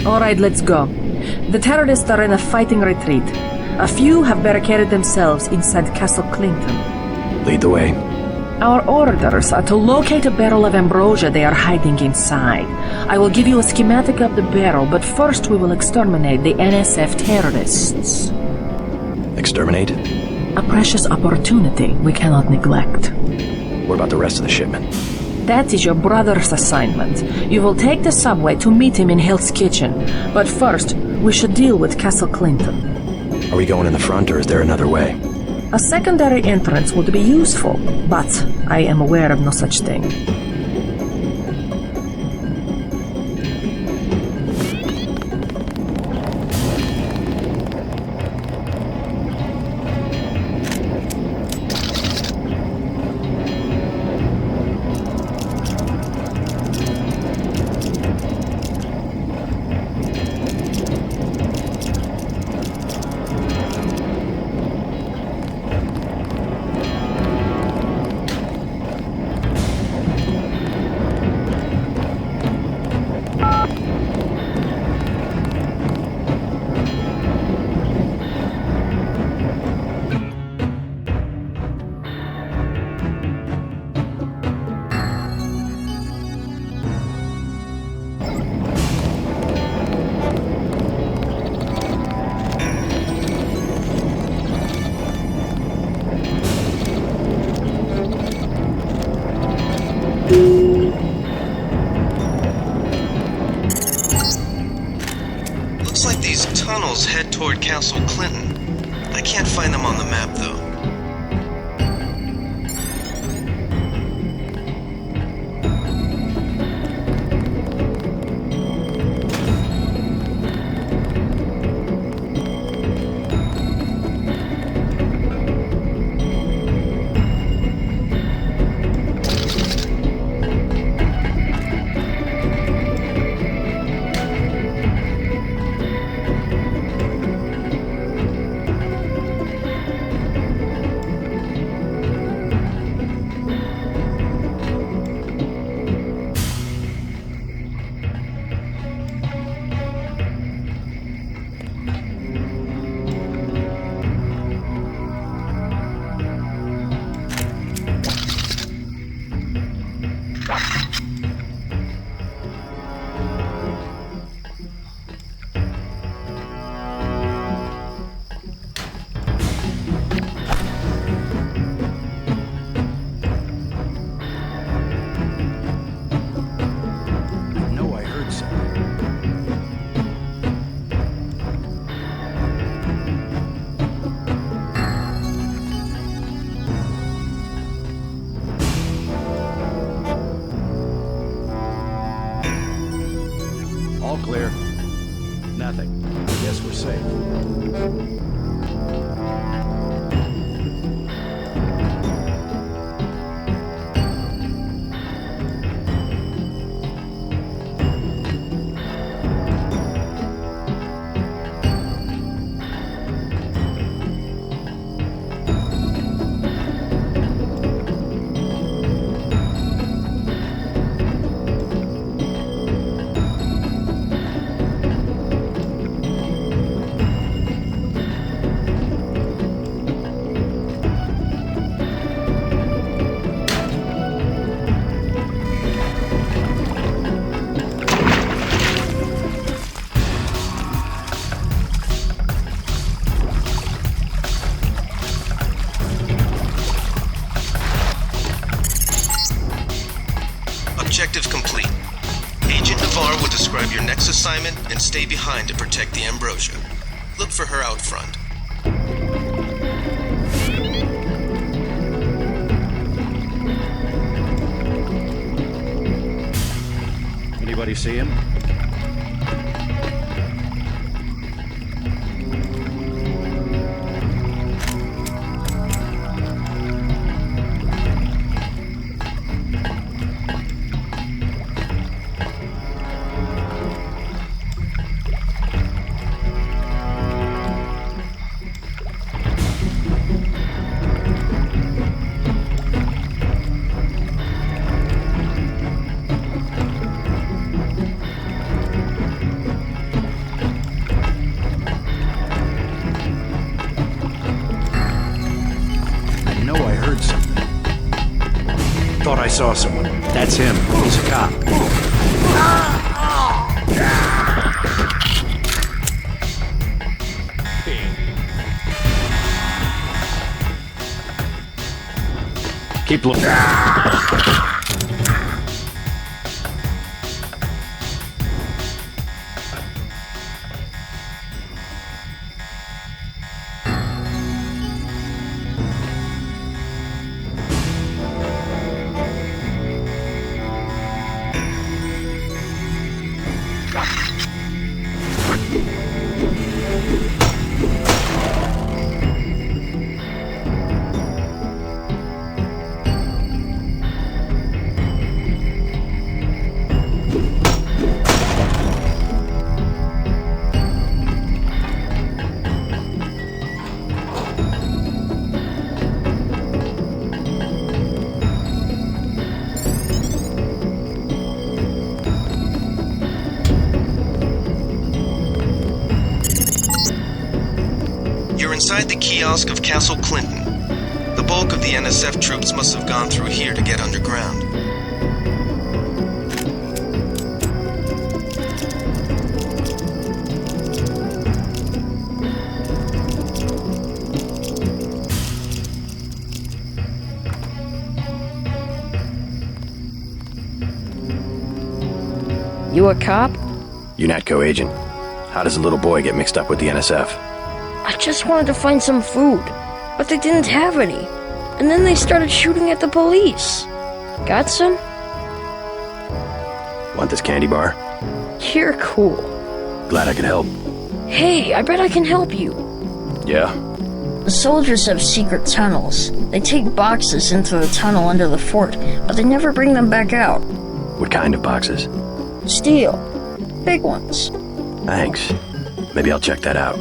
Alright, let's go. The terrorists are in a fighting retreat. A few have barricaded themselves inside Castle Clinton. Lead the way. Our orders are to locate a barrel of ambrosia they are hiding inside. I will give you a schematic of the barrel, but first we will exterminate the NSF terrorists. Exterminate? A precious opportunity we cannot neglect. What about the rest of the shipment? That is your brother's assignment. You will take the subway to meet him in Hill's Kitchen. But first, we should deal with Castle Clinton. Are we going in the front, or is there another way? A secondary entrance would be useful, but I am aware of no such thing. Looks like these tunnels head toward Castle Clinton. I can't find them on the map, though. All clear. Nothing. Guess we're safe. Objective complete. Agent Navarre will describe your next assignment and stay behind to protect the ambrosia. Look for her out front. Anybody see him? saw someone. That's him. He's a cop. Keep looking. Inside the kiosk of Castle Clinton. The bulk of the NSF troops must have gone through here to get underground. You a cop? UNATCO agent. How does a little boy get mixed up with the NSF? I just wanted to find some food, but they didn't have any. And then they started shooting at the police. Got some? Want this candy bar? You're cool. Glad I could help. Hey, I bet I can help you. Yeah? The soldiers have secret tunnels. They take boxes into the tunnel under the fort, but they never bring them back out. What kind of boxes? Steel. Big ones. Thanks. Maybe I'll check that out.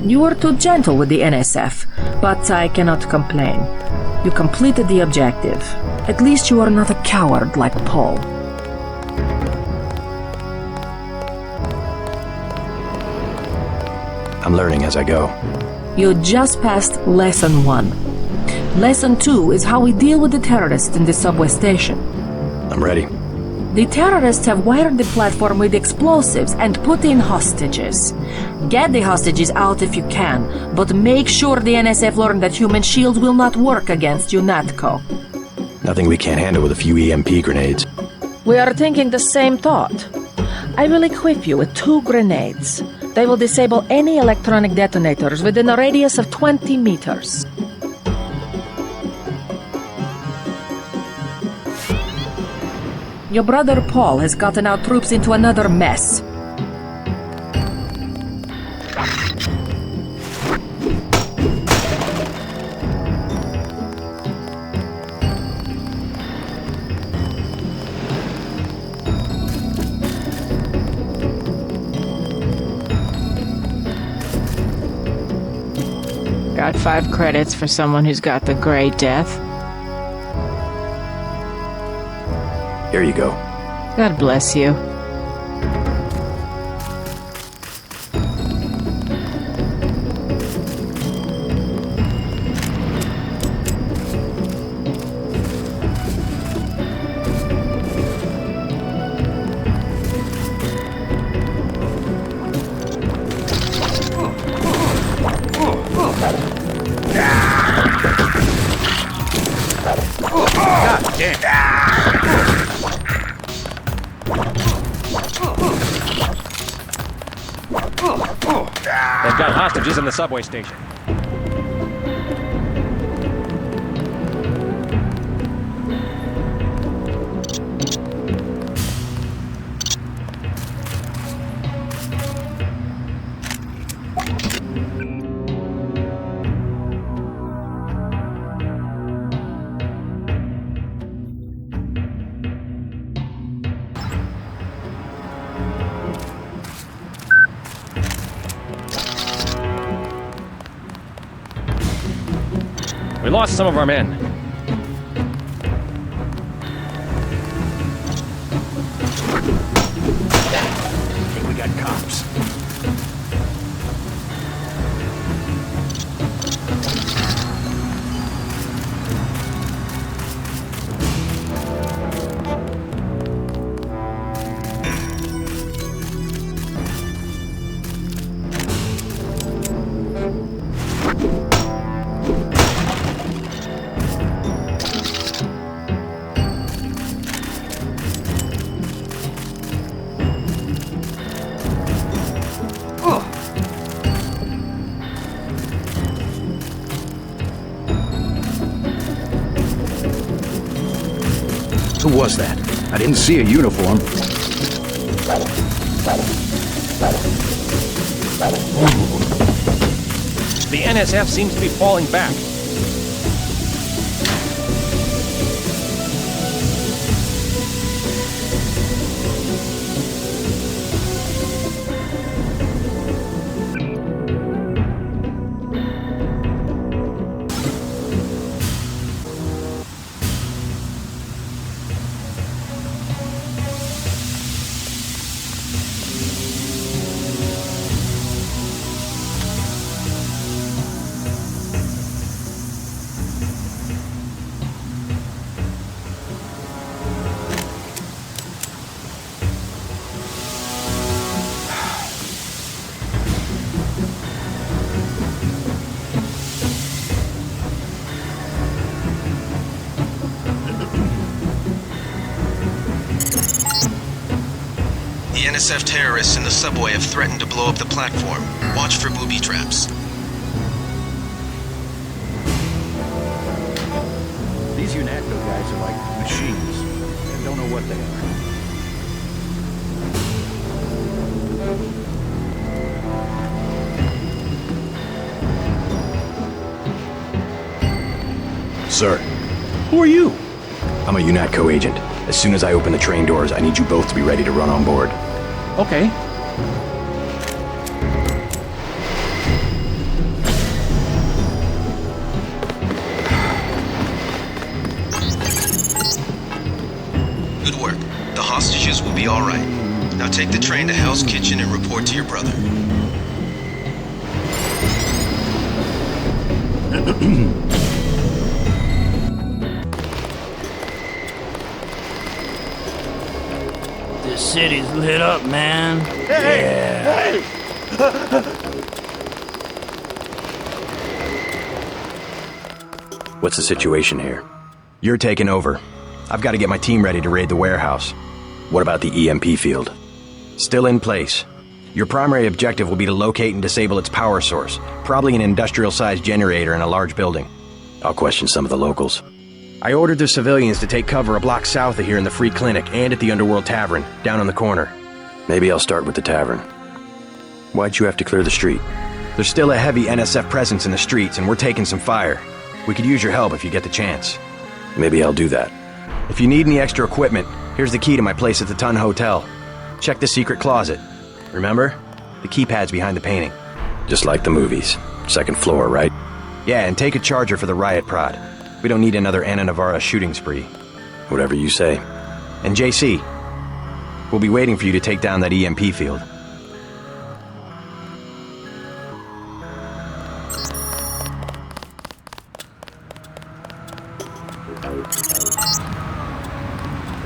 You were too gentle with the NSF, but I cannot complain. You completed the objective. At least you are not a coward like Paul. I'm learning as I go. You just passed Lesson 1. Lesson 2 is how we deal with the terrorists in the subway station. I'm ready. The terrorists have wired the platform with explosives and put in hostages. Get the hostages out if you can, but make sure the NSF learn that human shields will not work against UNATCO. Nothing we can't handle with a few EMP grenades. We are thinking the same thought. I will equip you with 2 grenades. They will disable any electronic detonators within a radius of 20 meters. Your brother Paul has gotten our troops into another mess. Got 5 credits for someone who's got the Grey Death. Here you go. God bless you. God damn. They've got hostages in the subway station. We lost some of our men. I think we got cops. Who was that? I didn't see a uniform. The NSF seems to be falling back. The NSF terrorists in the subway have threatened to blow up the platform. Watch for booby traps. These UNATCO guys are like machines. I don't know what they are. Sir, Who are you? I'm a UNATCO agent. As soon as I open the train doors, I need you both to be ready to run on board. Okay. Good work. The hostages will be all right. Now take the train to Hell's Kitchen and report to your brother. This city's lit up, man. Yeah. What's the situation here? You're taking over. I've got to get my team ready to raid the warehouse. What about the EMP field? Still in place. Your primary objective will be to locate and disable its power source, probably an industrial-sized generator in a large building. I'll question some of the locals. I ordered the civilians to take cover a block south of here in the Free Clinic and at the Underworld Tavern, down on the corner. Maybe I'll start with the tavern. Why'd you have to clear the street? There's still a heavy NSF presence in the streets, and we're taking some fire. We could use your help if you get the chance. Maybe I'll do that. If you need any extra equipment, here's the key to my place at the Ton Hotel. Check the secret closet. Remember? The keypad's behind the painting. Just like the movies. Second floor, right? Yeah, and take a charger for the riot prod. We don't need another Anna Navarra shooting spree. Whatever you say. And JC, we'll be waiting for you to take down that EMP field.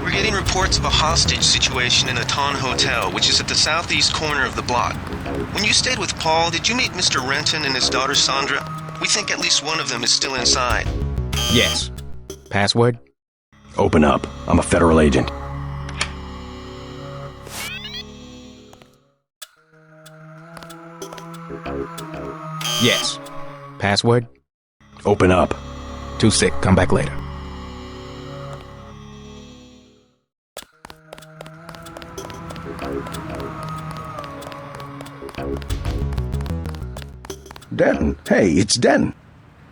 We're getting reports of a hostage situation in the Ton Hotel, which is at the southeast corner of the block. When you stayed with Paul, did you meet Mr. Renton and his daughter Sandra? We think at least one of them is still inside. Yes. Password? Open up. I'm a federal agent. Yes. Password? Open up. Too sick. Come back later. Denton. Hey, it's Denton.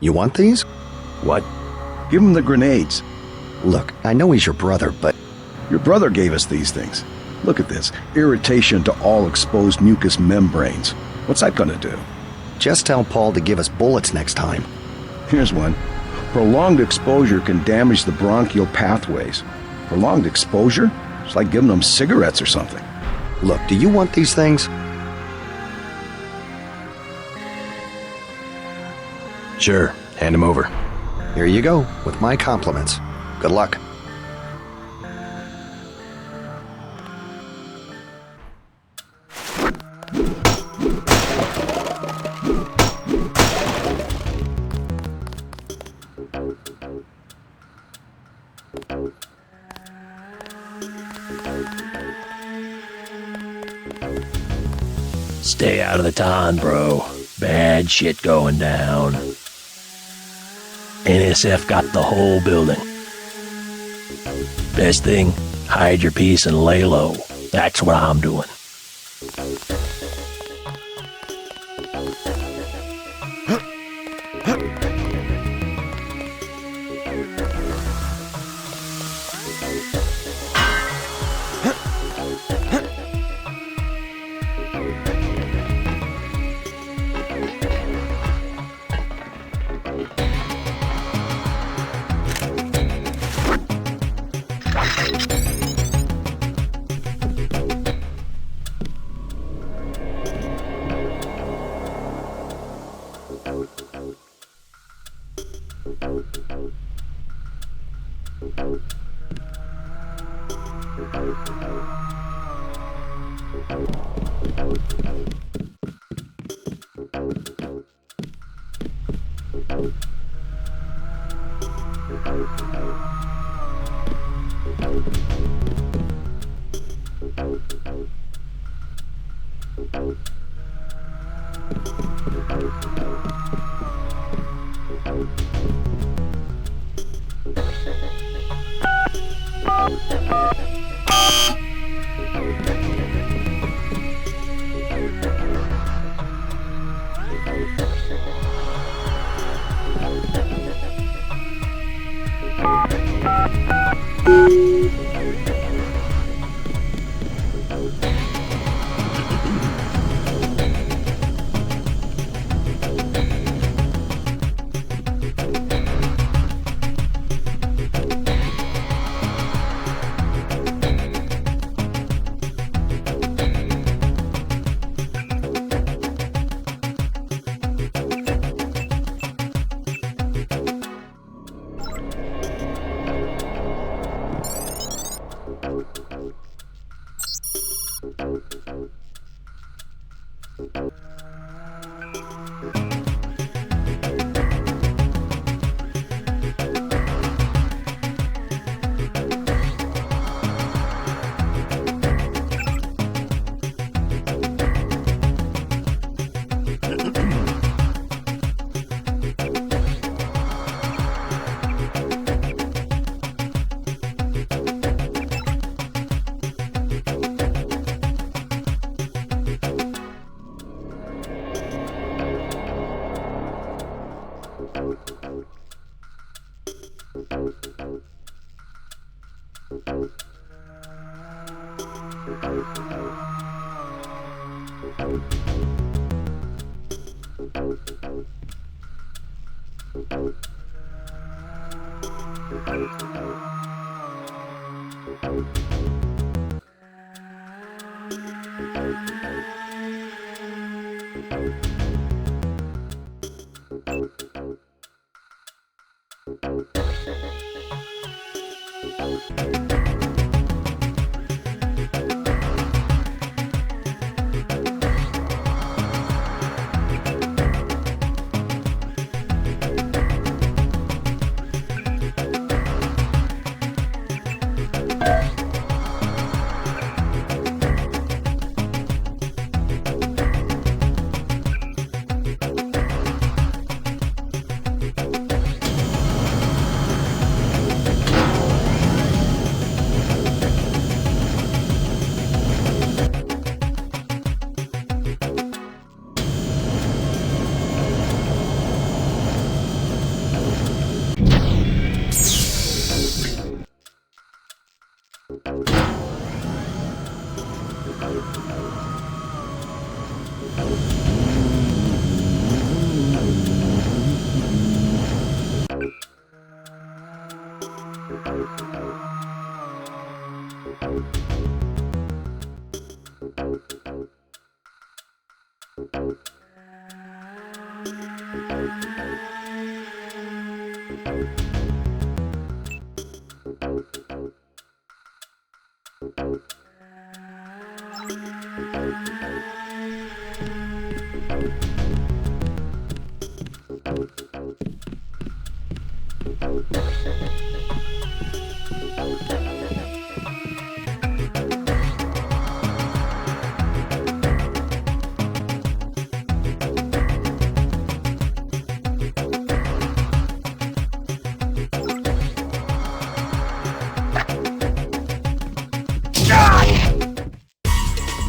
You want these? What? Give him the grenades. Look, I know he's your brother, but Your brother gave us these things. Look at this. Irritation to all exposed mucous membranes. What's that gonna do? just tell Paul to give us bullets next time. Here's one. Prolonged exposure can damage the bronchial pathways. Prolonged exposure? It's like giving them cigarettes or something. Look, do you want these things? Sure, hand him over. Here you go, with my compliments. Good luck. Stay out of the ton, bro. Bad shit going down. NSF got the whole building. Best thing, hide your piece and lay low. That's what I'm doing.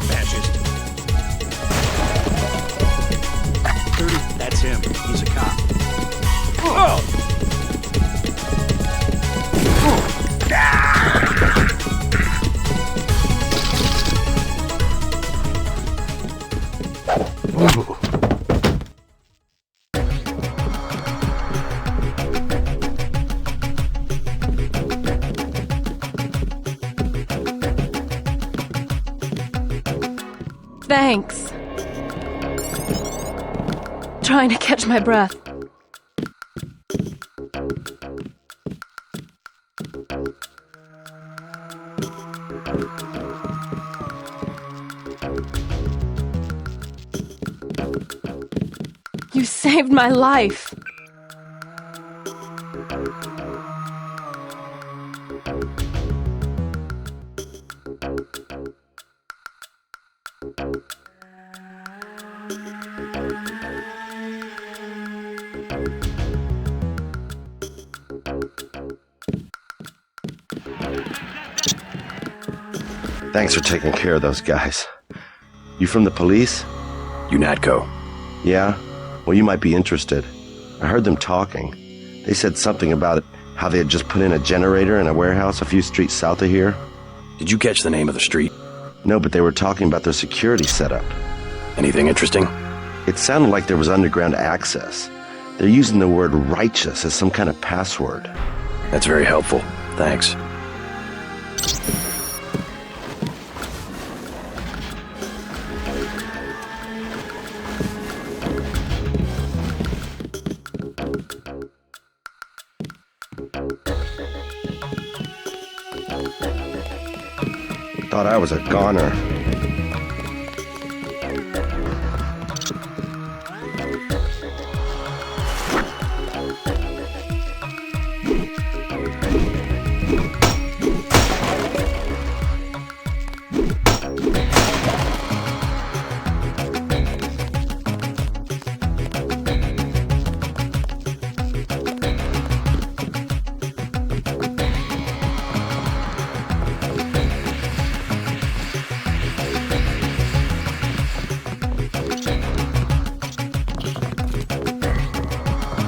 Fascist. 30, that's him. He's a cop. Oh! Thanks. Trying to catch my breath. You saved my life. Thanks for taking care of those guys. You from the police? UNATCO. Yeah? Well, you might be interested. I heard them talking. They said something about how they had just put in a generator in a warehouse a few streets south of here. Did you catch the name of the street? No, but they were talking about their security setup. Anything interesting? It sounded like there was underground access. They're using the word righteous as some kind of password. That's very helpful. Thanks. Thought I was a goner.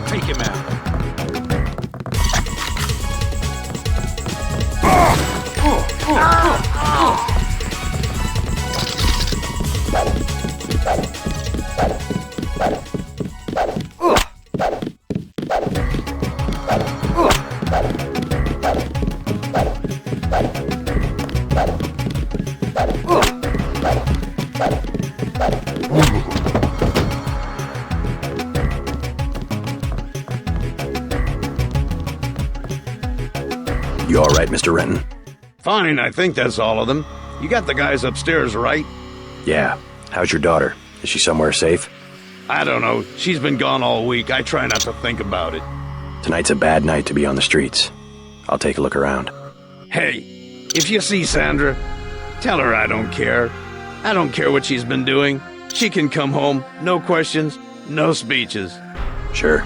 Take him out. You all right, Mr. Renton? Fine, I think that's all of them. You got the guys upstairs, right? Yeah. How's your daughter? Is she somewhere safe? I don't know. She's been gone all week. I try not to think about it. Tonight's a bad night to be on the streets. I'll take a look around. Hey, if you see Sandra, tell her I don't care. I don't care what she's been doing. She can come home. No questions, no speeches. Sure.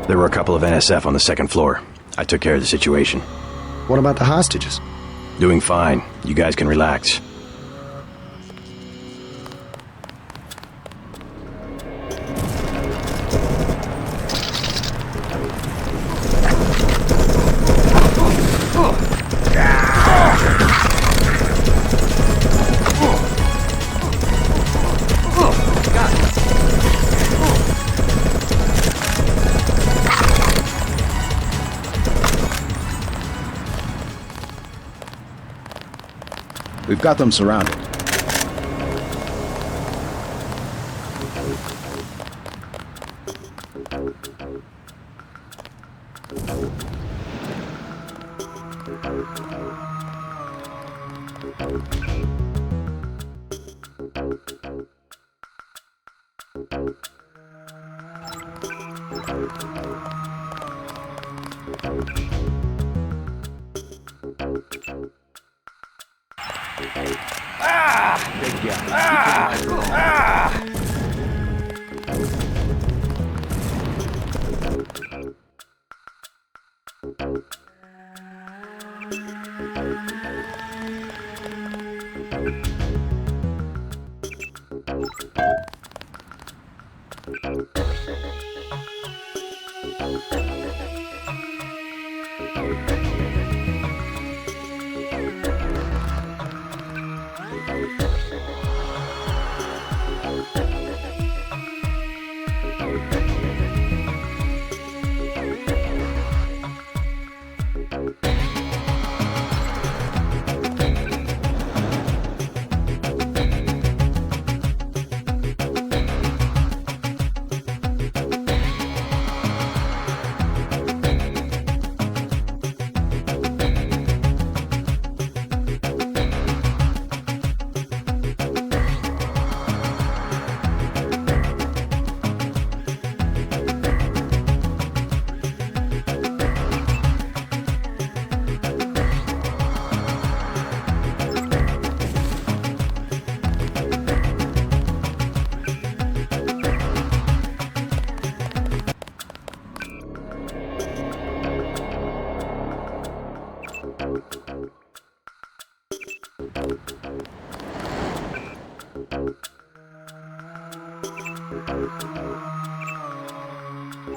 There were a couple of NSF on the second floor. I took care of the situation. What about the hostages? Doing fine. You guys can relax. We've got them surrounded.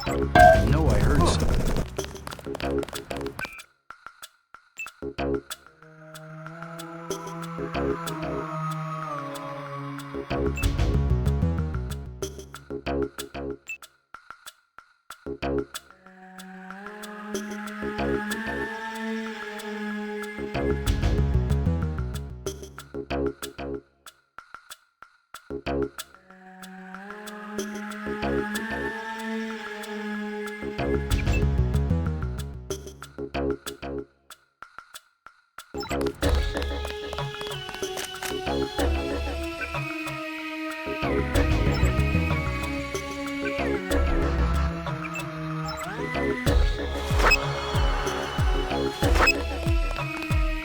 I know I heard something.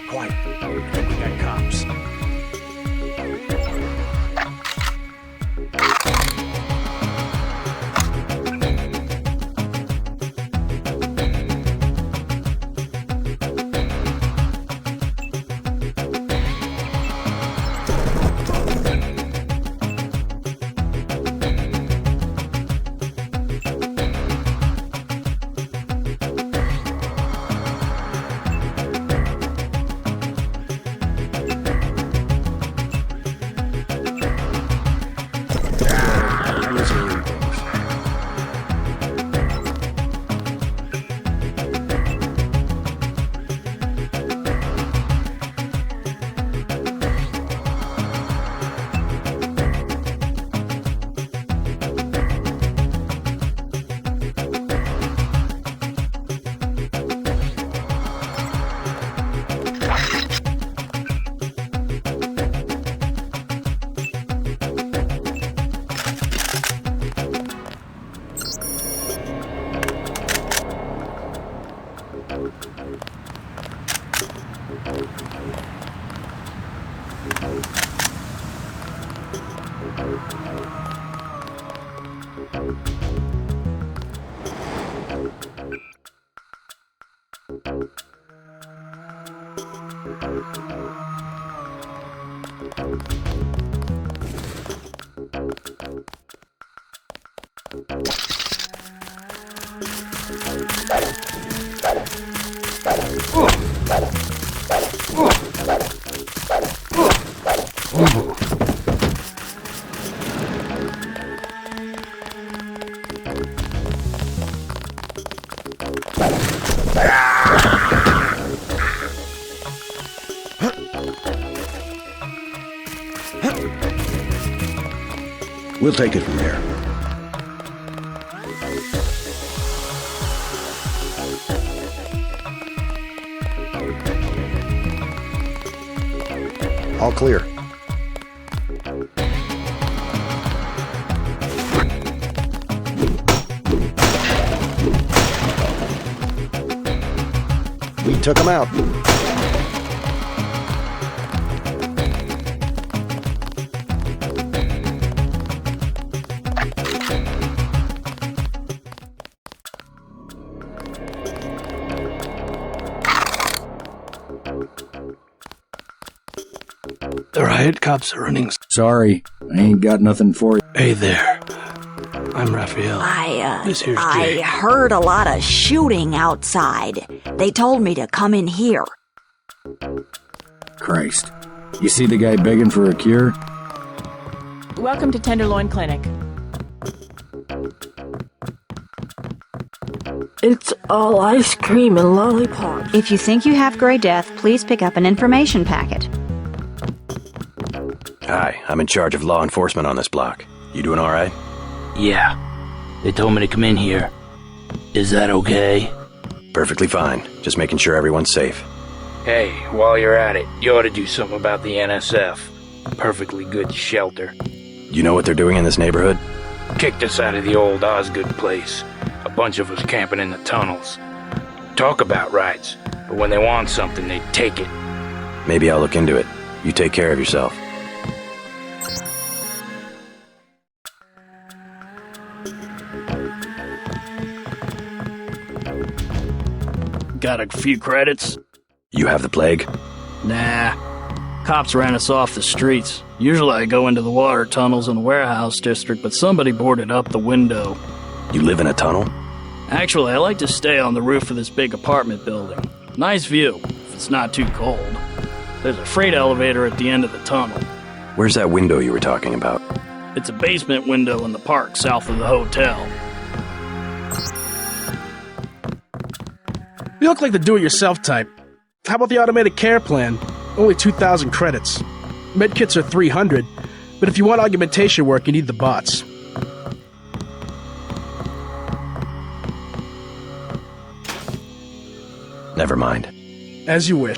Quiet. I think we got cops. We'll take it from here. All clear. We took him out. The riot cops are running. Sorry, I ain't got nothing for you. Hey there. I'm Raphael. This here's Jay. I heard a lot of shooting outside. They told me to come in here. Christ. You see the guy begging for a cure? Welcome to Tenderloin Clinic. It's all ice cream and lollipops. If you think you have Grey Death, please pick up an information packet. Hi, I'm in charge of law enforcement on this block. You doing all right? Yeah. They told me to come in here. Is that okay? Perfectly fine. Just making sure everyone's safe. Hey, while you're at it, you ought to do something about the NSF. Perfectly good shelter. You know what they're doing in this neighborhood? Kicked us out of the old Osgood place. A bunch of us camping in the tunnels. Talk about rights, but when they want something, they take it. Maybe I'll look into it. You take care of yourself. Got a few credits? You have the plague? Nah. Cops ran us off the streets. Usually I go into the water tunnels in the warehouse district, but somebody boarded up the window. You live in a tunnel? Actually, I like to stay on the roof of this big apartment building. Nice view, if it's not too cold. There's a freight elevator at the end of the tunnel. Where's that window you were talking about? It's a basement window in the park south of the hotel. You look like the do-it-yourself type. How about the automated care plan? Only 2,000 credits. Medkits are 300, but if you want augmentation work, you need the bots. Never mind. As you wish.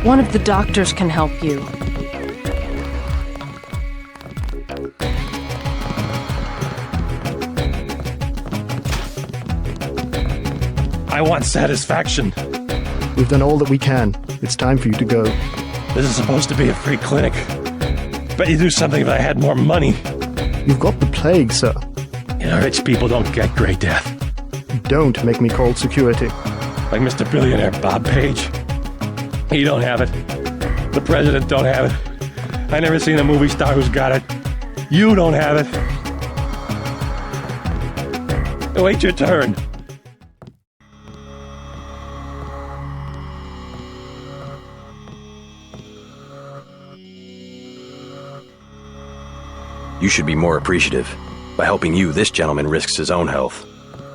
One of the doctors can help you. I want satisfaction. We've done all that we can. It's time for you to go. This is supposed to be a free clinic. Bet you do something if I had more money. You've got the plague, sir. You know, rich people don't get Grey Death. Don't make me call security. Like Mr. Billionaire Bob Page. He don't have it. The president don't have it. I never seen a movie star who's got it. You don't have it. Wait your turn. You should be more appreciative. By helping you, this gentleman risks his own health.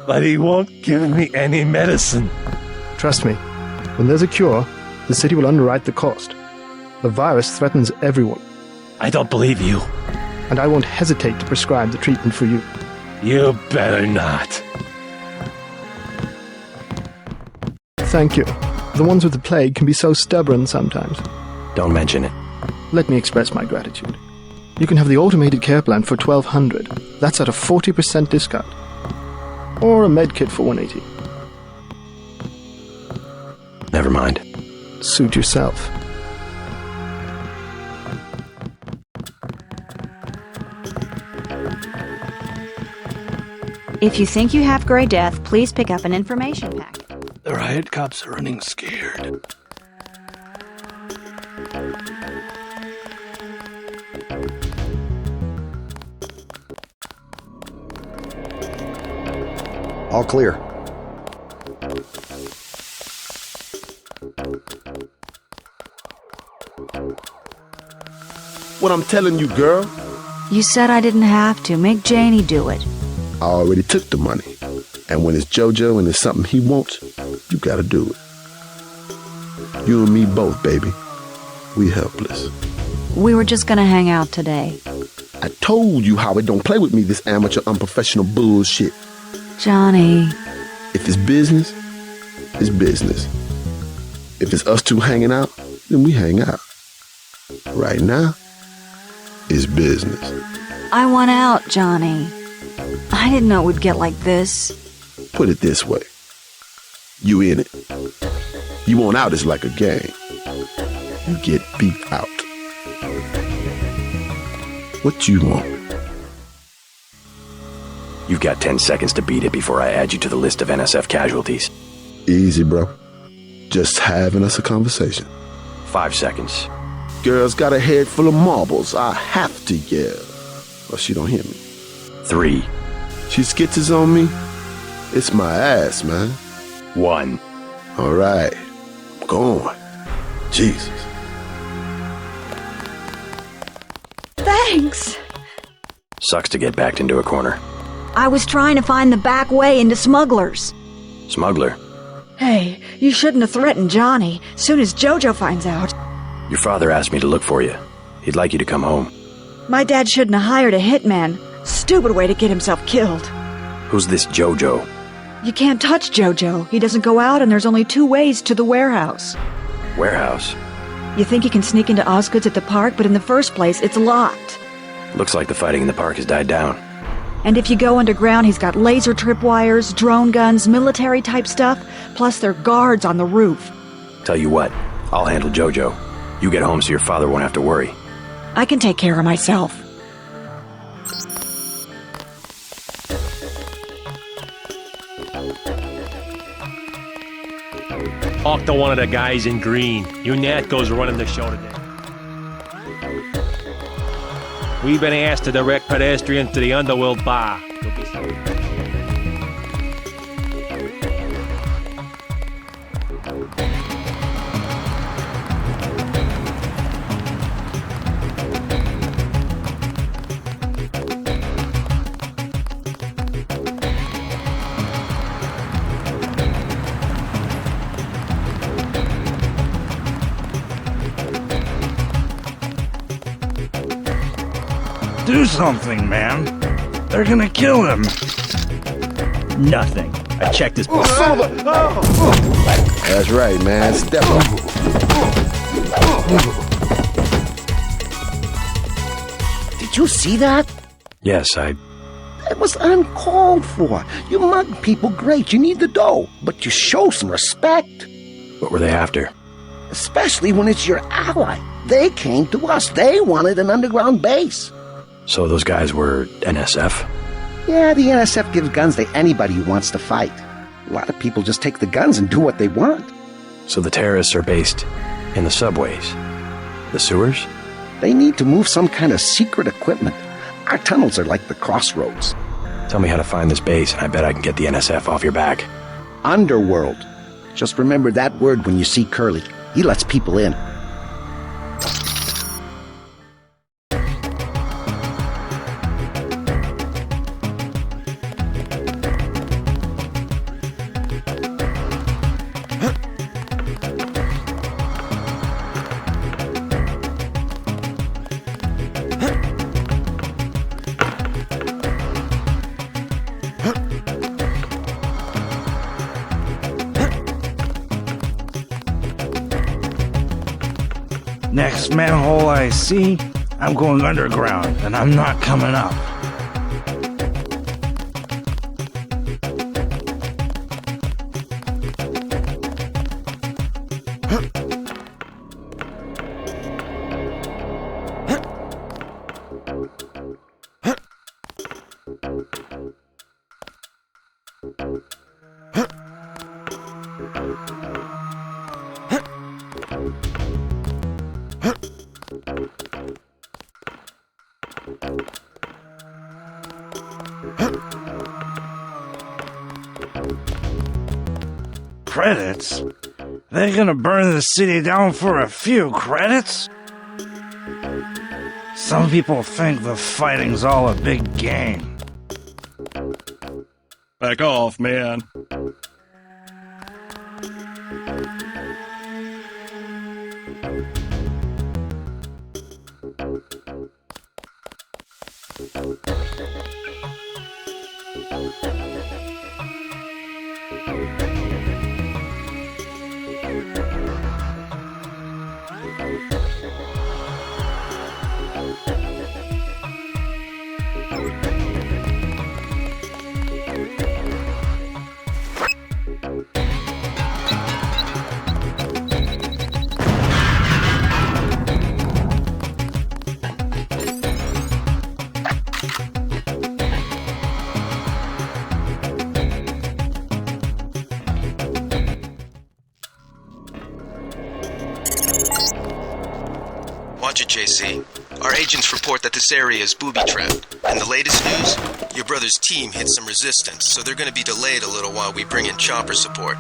But he won't give me any medicine. Trust me, when there's a cure, the city will underwrite the cost. The virus threatens everyone. I don't believe you. And I won't hesitate to prescribe the treatment for you. You better not. Thank you. The ones with the plague can be so stubborn sometimes. Don't mention it. Let me express my gratitude. You can have the automated care plan for $1,200. That's at a 40% discount. Or a med kit for $180. Never mind. Suit yourself. If you think you have Grey Death, please pick up an information packet. The riot cops are running scared. All clear. What I'm telling you, girl, You said I didn't have to. Make Janie do it. I already took the money. And when it's JoJo and it's something he wants, you gotta do it. You and me both, baby. We helpless. We were just gonna hang out today. I told you how it don't play with me, this amateur unprofessional bullshit. Johnny. If it's business, it's business. If it's us two hanging out, then we hang out. Right now, it's business. I want out, Johnny. I didn't know it would get like this. Put it this way. You in it. You want out is like a game. You get beat out. What you want? You've got 10 seconds to beat it before I add you to the list of NSF casualties. Easy, bro. Just having us a conversation. 5 seconds. Girl's got a head full of marbles. I have to yell. Or she don't hear me. 3. She skitzes on me. It's my ass, man. 1. All right. I'm going. Jesus. Thanks. Sucks to get backed into a corner. I was trying to find the back way into Smugglers. Smuggler? Hey, you shouldn't have threatened Johnny. Soon as JoJo finds out. Your father asked me to look for you. He'd like you to come home. My dad shouldn't have hired a hitman. Stupid way to get himself killed. Who's this JoJo? You can't touch JoJo. He doesn't go out, and there's only 2 ways to the warehouse. Warehouse? You think you can sneak into Osgood's at the park, but in the first place, it's locked. Looks like the fighting in the park has died down. And if you go underground, he's got laser tripwires, drone guns, military-type stuff, plus there are guards on the roof. Tell you what, I'll handle JoJo. You get home so your father won't have to worry. I can take care of myself. Talk to one of the guys in green. UNATCO's running the show today. We've been asked to direct pedestrians to the Underworld Bar. Do something, man. They're gonna kill him. Nothing. I checked his book. That's right, man. Step up. Did you see that? Yes, It was uncalled for. You mug people, great. You need the dough. But you show some respect. What were they after? Especially when it's your ally. They came to us. They wanted an underground base. So those guys were NSF? Yeah, the NSF gives guns to anybody who wants to fight. A lot of people just take the guns and do what they want. So the terrorists are based in the subways? The sewers? They need to move some kind of secret equipment. Our tunnels are like the crossroads. Tell me how to find this base, and I bet I can get the NSF off your back. Underworld. Just remember that word when you see Curly. He lets people in. Next manhole I see, I'm going underground, and I'm not coming up. Credits? They're gonna burn the city down for a few credits? Some people think the fighting's all a big game. Back off, man. Watch it, JC. Our agents report that this area is booby-trapped. And the latest news? Your brother's team hit some resistance, so they're gonna be delayed a little while we bring in chopper support.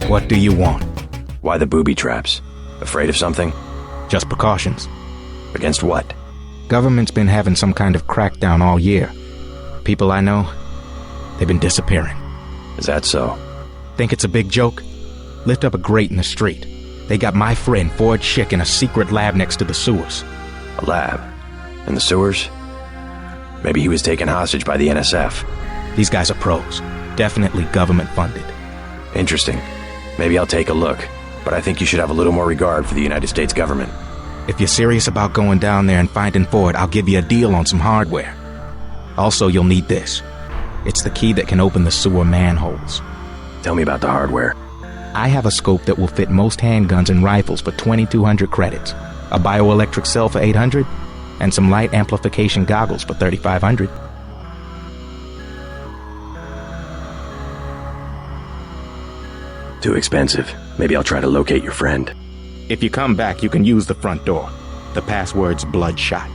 What do you want? Why the booby traps? Afraid of something? Just precautions. Against what? Government's been having some kind of crackdown all year. People I know, they've been disappearing. Is that so? Think it's a big joke? Lift up a grate in the street. They got my friend Ford Schick in a secret lab next to the sewers. A lab? In the sewers? Maybe he was taken hostage by the NSF. These guys are pros. Definitely government funded. Interesting. Maybe I'll take a look, but I think you should have a little more regard for the United States government. If you're serious about going down there and finding Ford, I'll give you a deal on some hardware. Also, you'll need this. It's the key that can open the sewer manholes. Tell me about the hardware. I have a scope that will fit most handguns and rifles for 2,200 credits, a bioelectric cell for 800, and some light amplification goggles for 3,500. Too expensive. Maybe I'll try to locate your friend. If you come back, you can use the front door. The password's Bloodshot.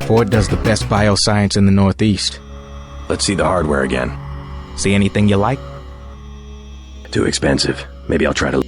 Ford does the best bioscience in the Northeast. Let's see the hardware again. See anything you like? Too expensive. Maybe I'll try to...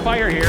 fire here.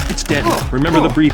It's Denton. Remember the brief.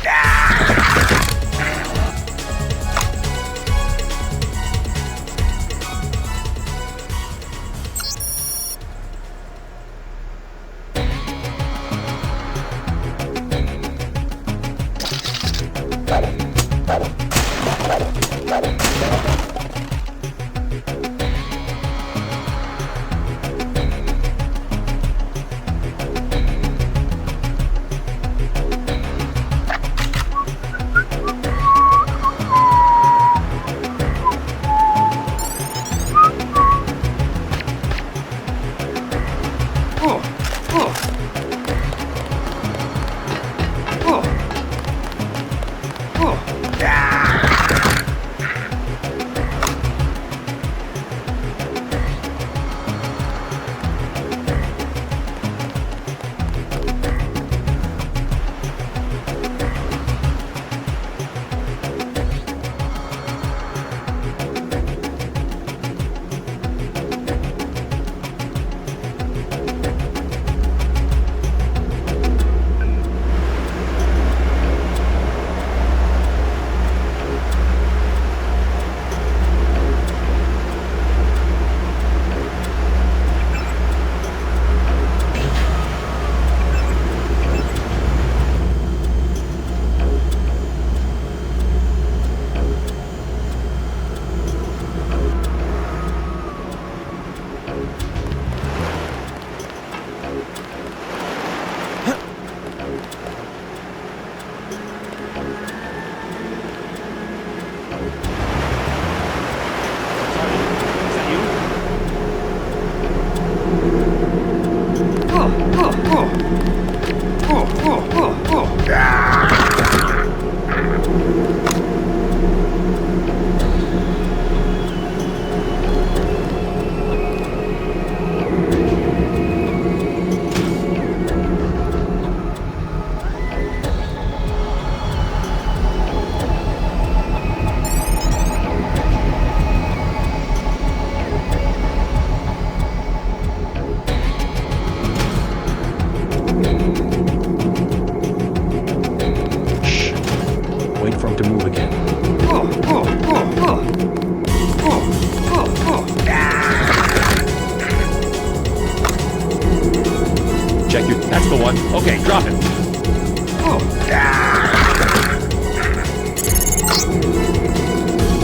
Check you. That's the one. Okay, drop it.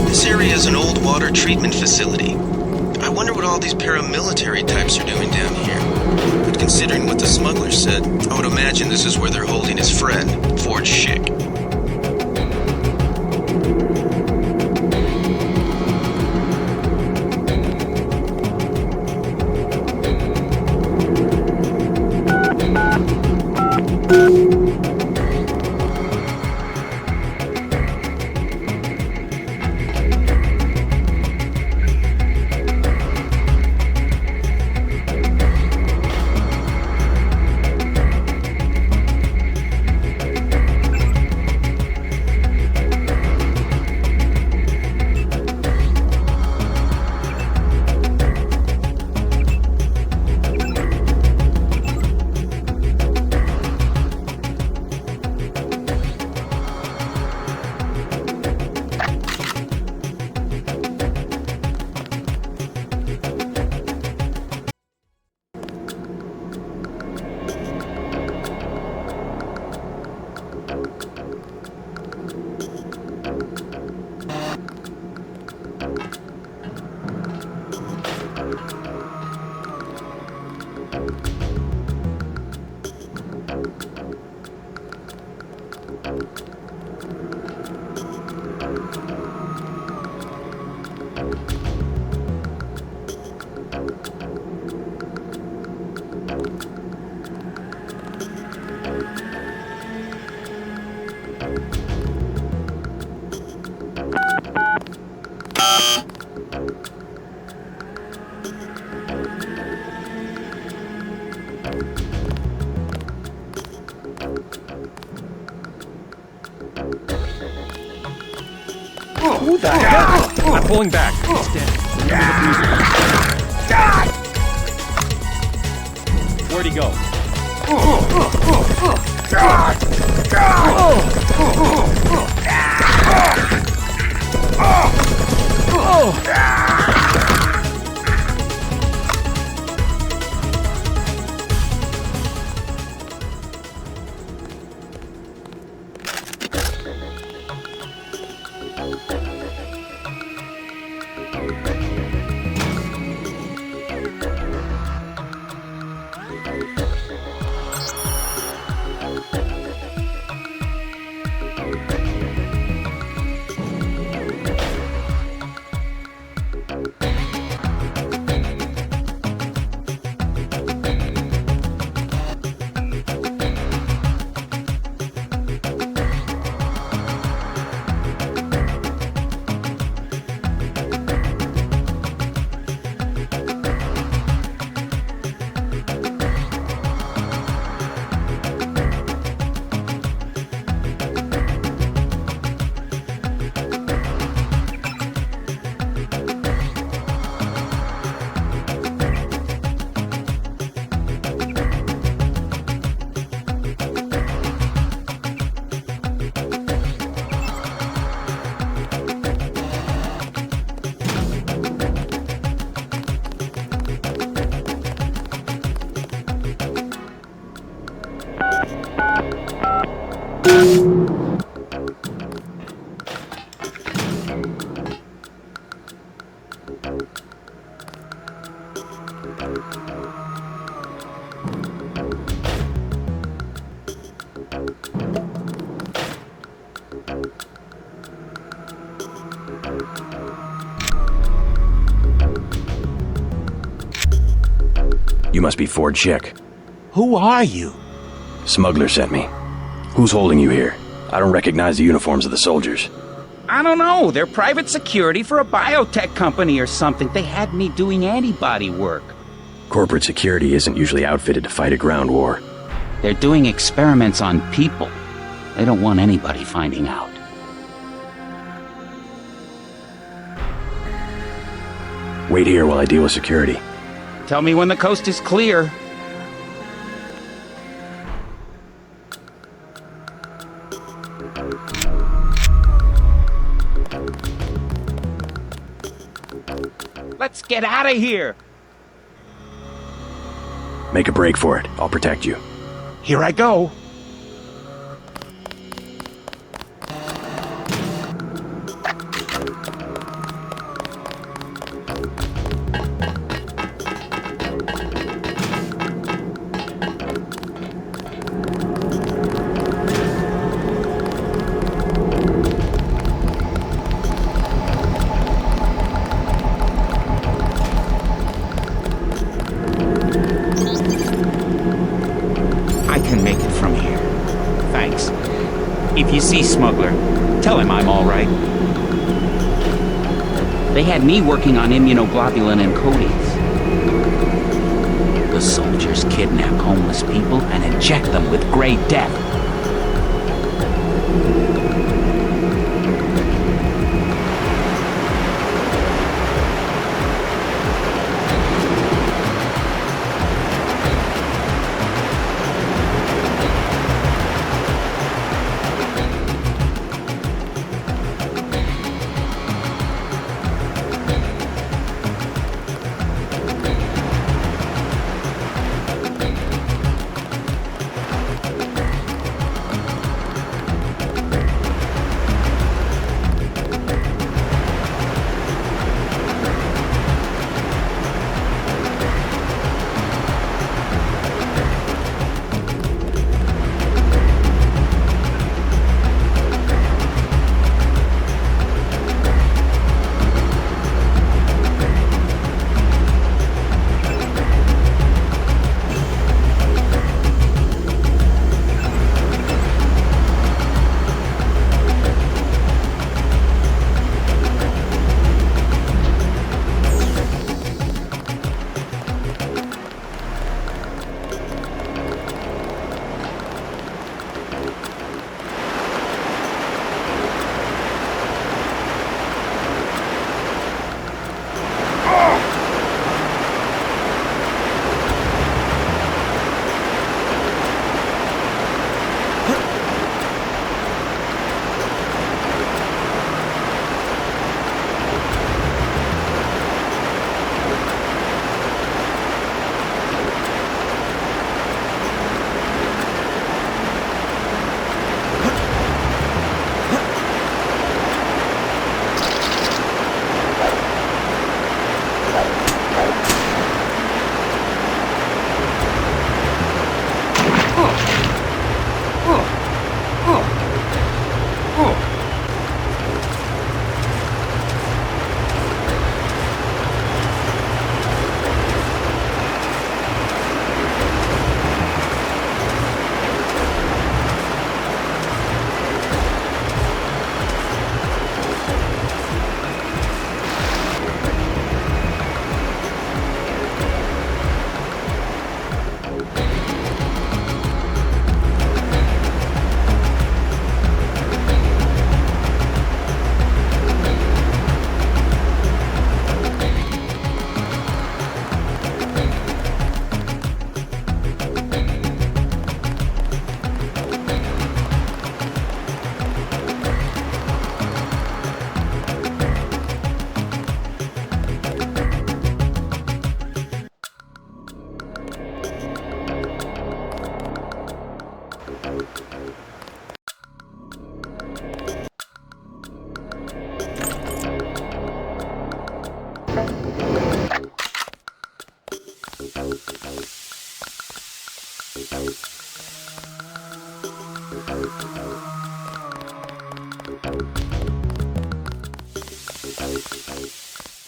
This area is an old water treatment facility. I wonder what all these paramilitary types are doing down here. But considering what the smuggler said, I would imagine this is where they're holding his friend, Ford Schick. Who the hell? I'm pulling back. He's dead. Where'd he go? You must be Ford Chick. Who are you? Smuggler sent me. Who's holding you here? I don't recognize the uniforms of the soldiers. I don't know. They're private security for a biotech company or something. They had me doing antibody work. Corporate security isn't usually outfitted to fight a ground war. They're doing experiments on people. They don't want anybody finding out. Wait here while I deal with security. Tell me when the coast is clear. Let's get out of here! Make a break for it. I'll protect you. Here I go. If you see Smuggler, tell him I'm all right. They had me working on immunoglobulin encodings. The soldiers kidnap homeless people and inject them with gray death.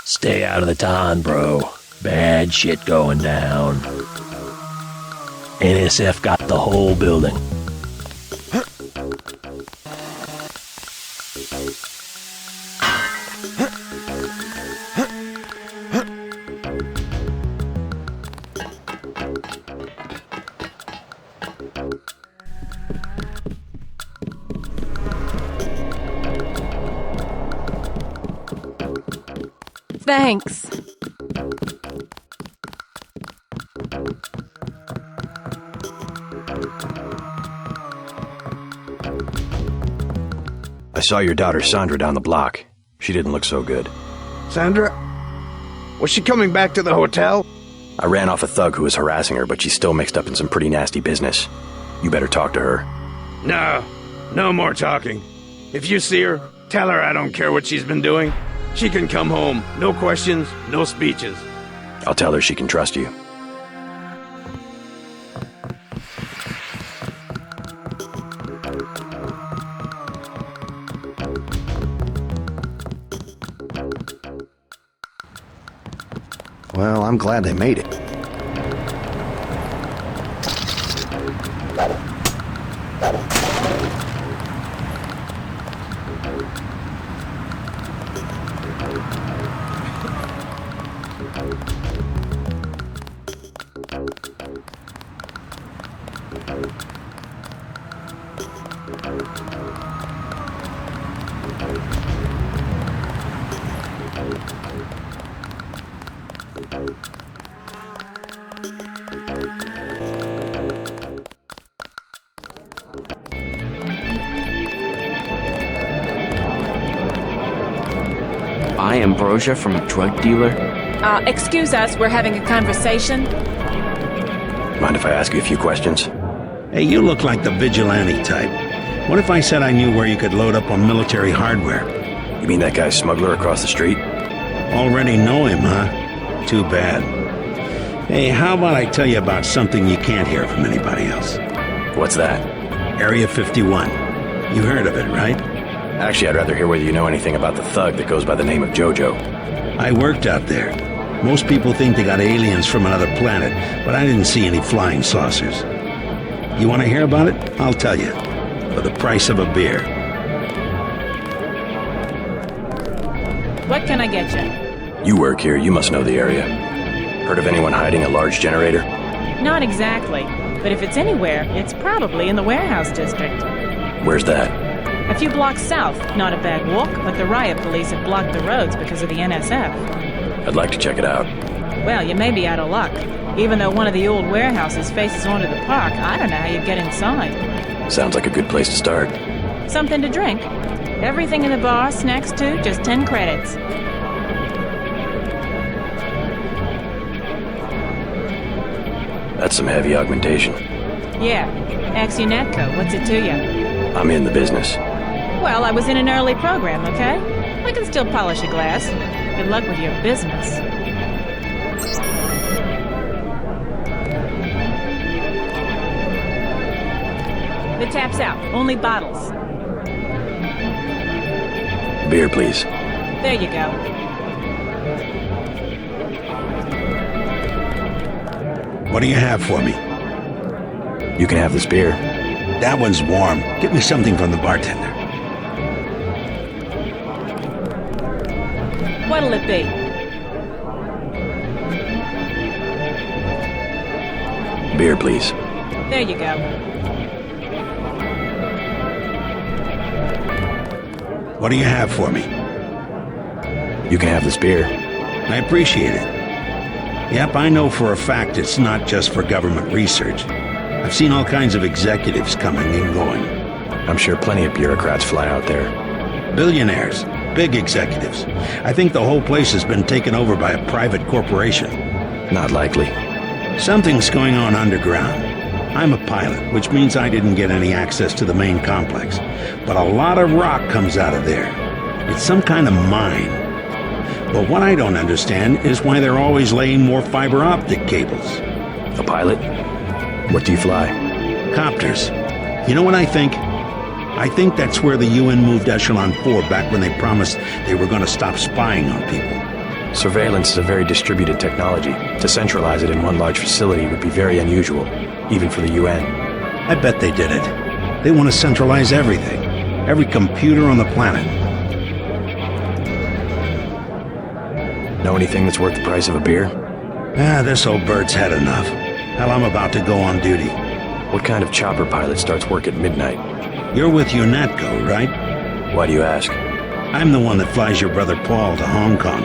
Stay out of the ton, bro. Bad shit going down. NSF got the whole building. Thanks. I saw your daughter Sandra down the block. She didn't look so good. Sandra? Was she coming back to the hotel? I ran off a thug who was harassing her, but she's still mixed up in some pretty nasty business. You better talk to her. No more talking. If you see her, tell her I don't care what she's been doing. She can come home. No questions, no speeches. I'll tell her she can trust you. Well, I'm glad they made it. Buy ambrosia from a drug dealer? Excuse us, we're having a conversation. Mind if I ask you a few questions? Hey, you look like the vigilante type. What if I said I knew where you could load up on military hardware? You mean that guy smuggler across the street? Already know him, huh? Too bad. Hey, how about I tell you about something you can't hear from anybody else? What's that? Area 51. You heard of it, right? Actually, I'd rather hear whether you know anything about the thug that goes by the name of Jojo. I worked out there. Most people think they got aliens from another planet, but I didn't see any flying saucers. You want to hear about it? I'll tell you. For the price of a beer. What can I get you? You work here, you must know the area. Heard of anyone hiding a large generator? Not exactly, but if it's anywhere, it's probably in the warehouse district. Where's that? A few blocks south. Not a bad walk, but the riot police have blocked the roads because of the NSF. I'd like to check it out. Well, you may be out of luck. Even though one of the old warehouses faces onto the park, I don't know how you'd get inside. Sounds like a good place to start. Something to drink? Everything in the bar, snacks too, just 10 credits. That's some heavy augmentation. Yeah. Ex UNATCO, what's it to you? I'm in the business. Well, I was in an early program, okay? I can still polish a glass. Good luck with your business. The tap's out. Only bottles. Beer, please. There you go. What do you have for me? You can have this beer. That one's warm. Get me something from the bartender. What'll it be? Beer, please. There you go. What do you have for me? You can have this beer. I appreciate it. Yep, I know for a fact it's not just for government research. I've seen all kinds of executives coming and going. I'm sure plenty of bureaucrats fly out there. Billionaires, big executives. I think the whole place has been taken over by a private corporation. Not likely. Something's going on underground. I'm a pilot, which means I didn't get any access to the main complex. But a lot of rock comes out of there. It's some kind of mine. But what I don't understand is why they're always laying more fiber optic cables. A pilot? What do you fly? Copters. You know what I think? I think that's where the UN moved Echelon 4 back when they promised they were going to stop spying on people. Surveillance is a very distributed technology. To centralize it in one large facility would be very unusual, even for the UN. I bet they did it. They want to centralize everything. Every computer on the planet. Know anything that's worth the price of a beer? This old bird's had enough. Hell, I'm about to go on duty. What kind of chopper pilot starts work at midnight? You're with UNATCO, right? Why do you ask? I'm the one that flies your brother Paul to Hong Kong.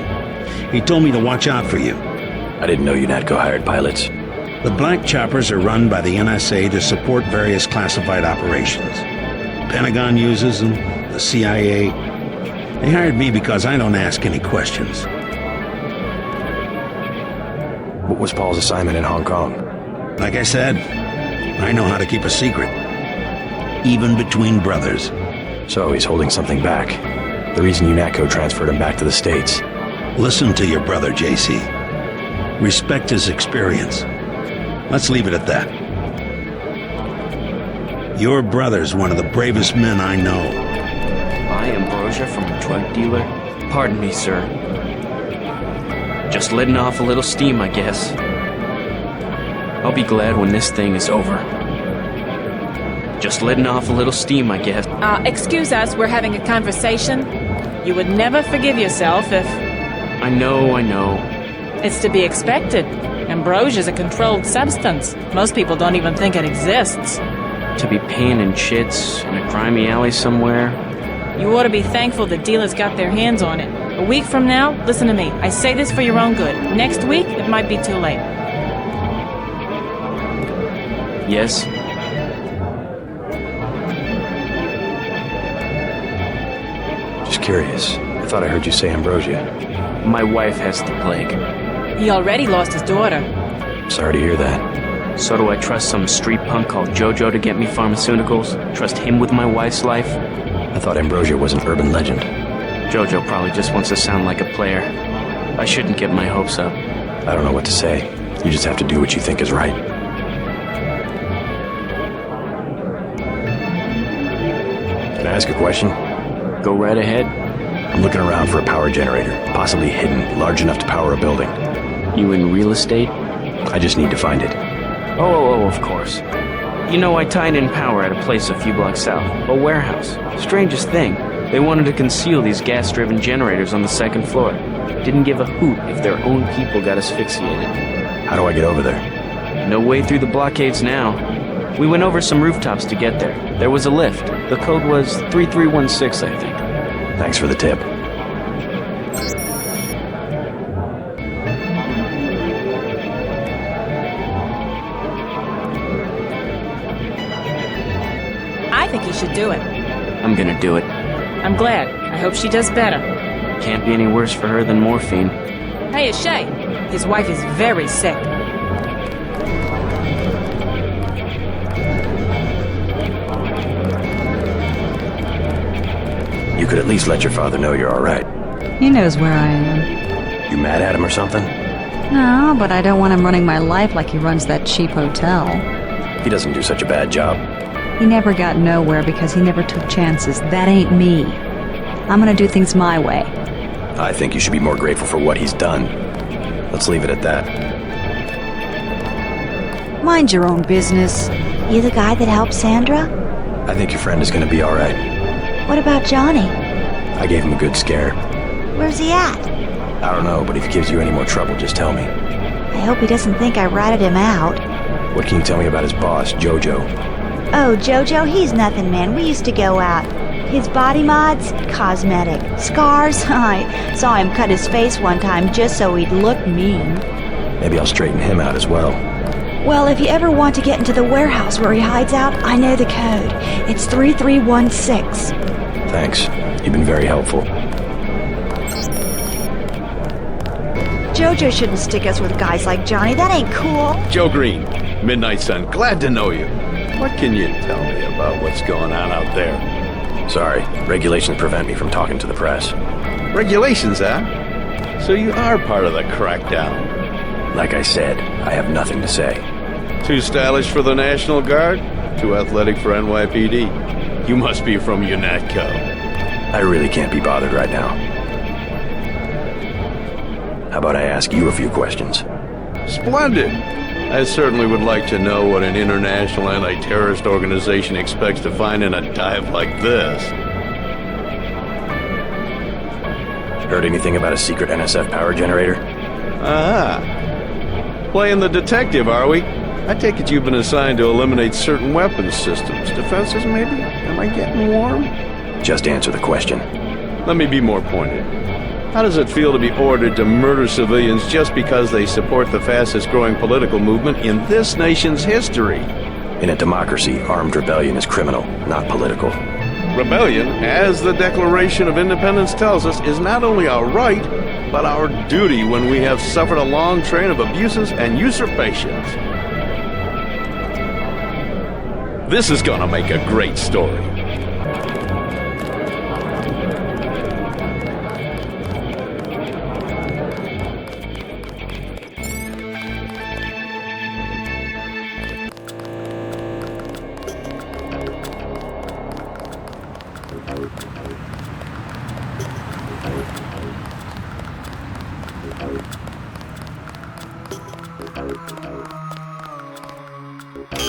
He told me to watch out for you. I didn't know UNATCO hired pilots. The black choppers are run by the NSA to support various classified operations. Pentagon uses them, the CIA. They hired me because I don't ask any questions. What was Paul's assignment in Hong Kong? Like I said, I know how to keep a secret. Even between brothers. So he's holding something back. The reason UNATCO transferred him back to the States. Listen to your brother, JC. Respect his experience. Let's leave it at that. Your brother's one of the bravest men I know. Buy ambrosia from a drug dealer? Pardon me, sir. Just letting off a little steam, I guess. I'll be glad when this thing is over. Just letting off a little steam, I guess. Excuse us, we're having a conversation. You would never forgive yourself if... I know. It's to be expected. Ambrosia's a controlled substance. Most people don't even think it exists. To be paying in chits in a grimy alley somewhere. You ought to be thankful the dealers got their hands on it. A week from now, listen to me, I say this for your own good. Next week, it might be too late. Yes? Just curious. I thought I heard you say ambrosia. My wife has the plague. He already lost his daughter. Sorry to hear that. So do I trust some street punk called Jojo to get me pharmaceuticals? Trust him with my wife's life? I thought ambrosia was an urban legend. Jojo probably just wants to sound like a player. I shouldn't get my hopes up. I don't know what to say. You just have to do what you think is right. Can I ask a question? Go right ahead. I'm looking around for a power generator, possibly hidden, large enough to power a building. You in real estate? I just need to find it. Oh, of course. You know, I tied in power at a place a few blocks south. A warehouse. Strangest thing. They wanted to conceal these gas-driven generators on the second floor. Didn't give a hoot if their own people got asphyxiated. How do I get over there? No way through the blockades now. We went over some rooftops to get there. There was a lift. The code was 3316, I think. Thanks for the tip. I think he should do it. I'm gonna do it. I'm glad. I hope she does better. Can't be any worse for her than morphine. Hey, it's Shay. His wife is very sick. You could at least let your father know you're alright. He knows where I am. You mad at him or something? No, but I don't want him running my life like he runs that cheap hotel. He doesn't do such a bad job. He never got nowhere because he never took chances. That ain't me. I'm gonna do things my way. I think you should be more grateful for what he's done. Let's leave it at that. Mind your own business. You the guy that helped Sandra? I think your friend is gonna be alright. What about Johnny? I gave him a good scare. Where's he at? I don't know, but if he gives you any more trouble, just tell me. I hope he doesn't think I ratted him out. What can you tell me about his boss, Jojo? Oh, Jojo, he's nothing, man. We used to go out. His body mods? Cosmetic. Scars? I saw him cut his face one time just so he'd look mean. Maybe I'll straighten him out as well. Well, if you ever want to get into the warehouse where he hides out, I know the code. It's 3316. Thanks. You've been very helpful. JoJo shouldn't stick us with guys like Johnny. That ain't cool. Joe Green, Midnight Sun, glad to know you. What can you tell me about what's going on out there? Sorry, regulations prevent me from talking to the press. Regulations, huh? So you are part of the crackdown. Like I said, I have nothing to say. Too stylish for the National Guard? Too athletic for NYPD? You must be from UNATCO. I really can't be bothered right now. How about I ask you a few questions? Splendid! I certainly would like to know what an international anti-terrorist organization expects to find in a dive like this. Heard anything about a secret NSF power generator? Ah. Playing the detective, are we? I take it you've been assigned to eliminate certain weapons systems. Defenses, maybe? Am I getting warm? Just answer the question. Let me be more pointed. How does it feel to be ordered to murder civilians just because they support the fastest-growing political movement in this nation's history? In a democracy, armed rebellion is criminal, not political. Rebellion, as the Declaration of Independence tells us, is not only our right, but our duty when we have suffered a long train of abuses and usurpations. This is gonna make a great story.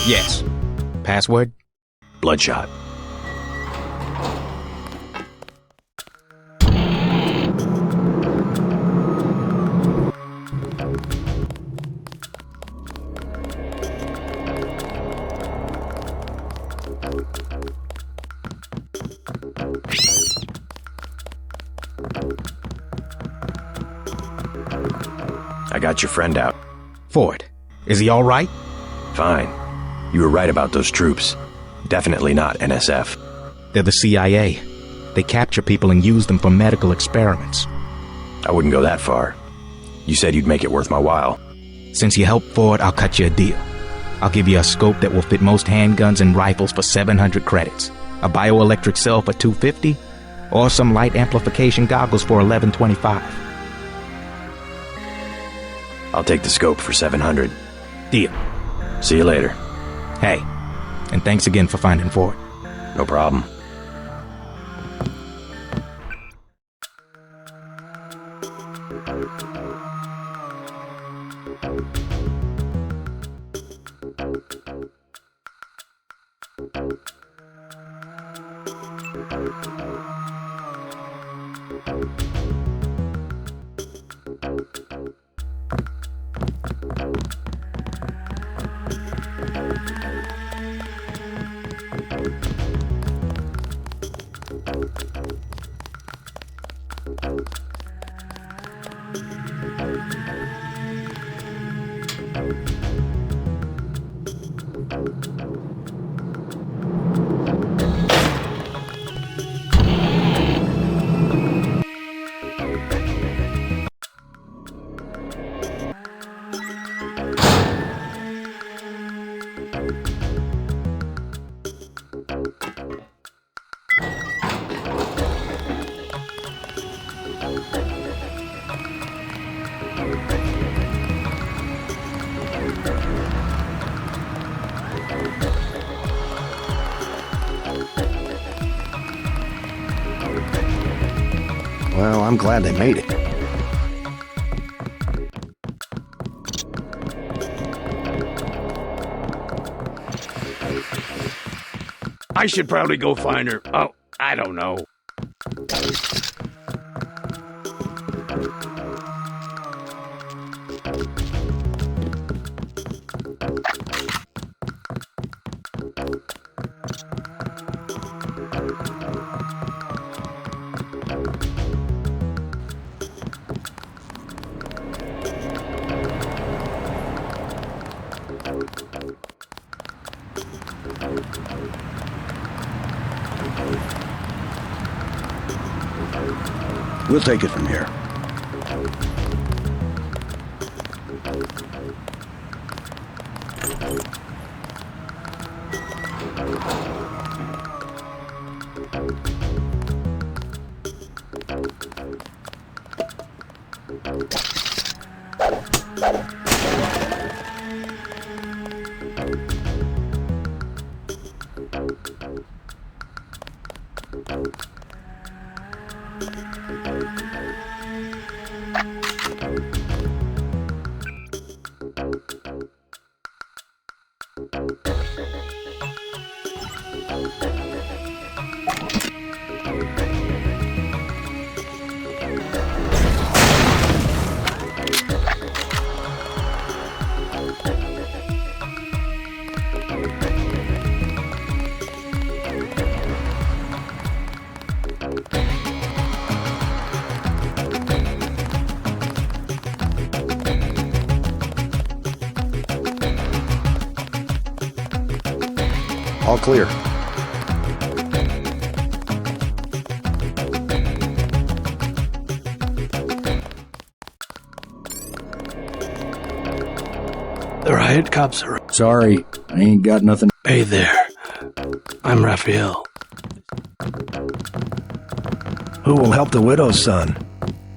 Yes. Password? Bloodshot. I got your friend out. Ford, is he all right? Fine. You were right about those troops. Definitely not NSF. They're the CIA. They capture people and use them for medical experiments. I wouldn't go that far. You said you'd make it worth my while. Since you helped Ford, I'll cut you a deal. I'll give you a scope that will fit most handguns and rifles for 700 credits, a bioelectric cell for 250, or some light amplification goggles for 1125. I'll take the scope for 700. Deal. See you later. Hey, and thanks again for finding Ford. No problem. Well, I'm glad they made it. I should probably go find her. Oh, I don't know. We'll take it from here. All clear. The riot cops are... Sorry, I ain't got nothing. Hey there. I'm Raphael. Who will help the widow's son?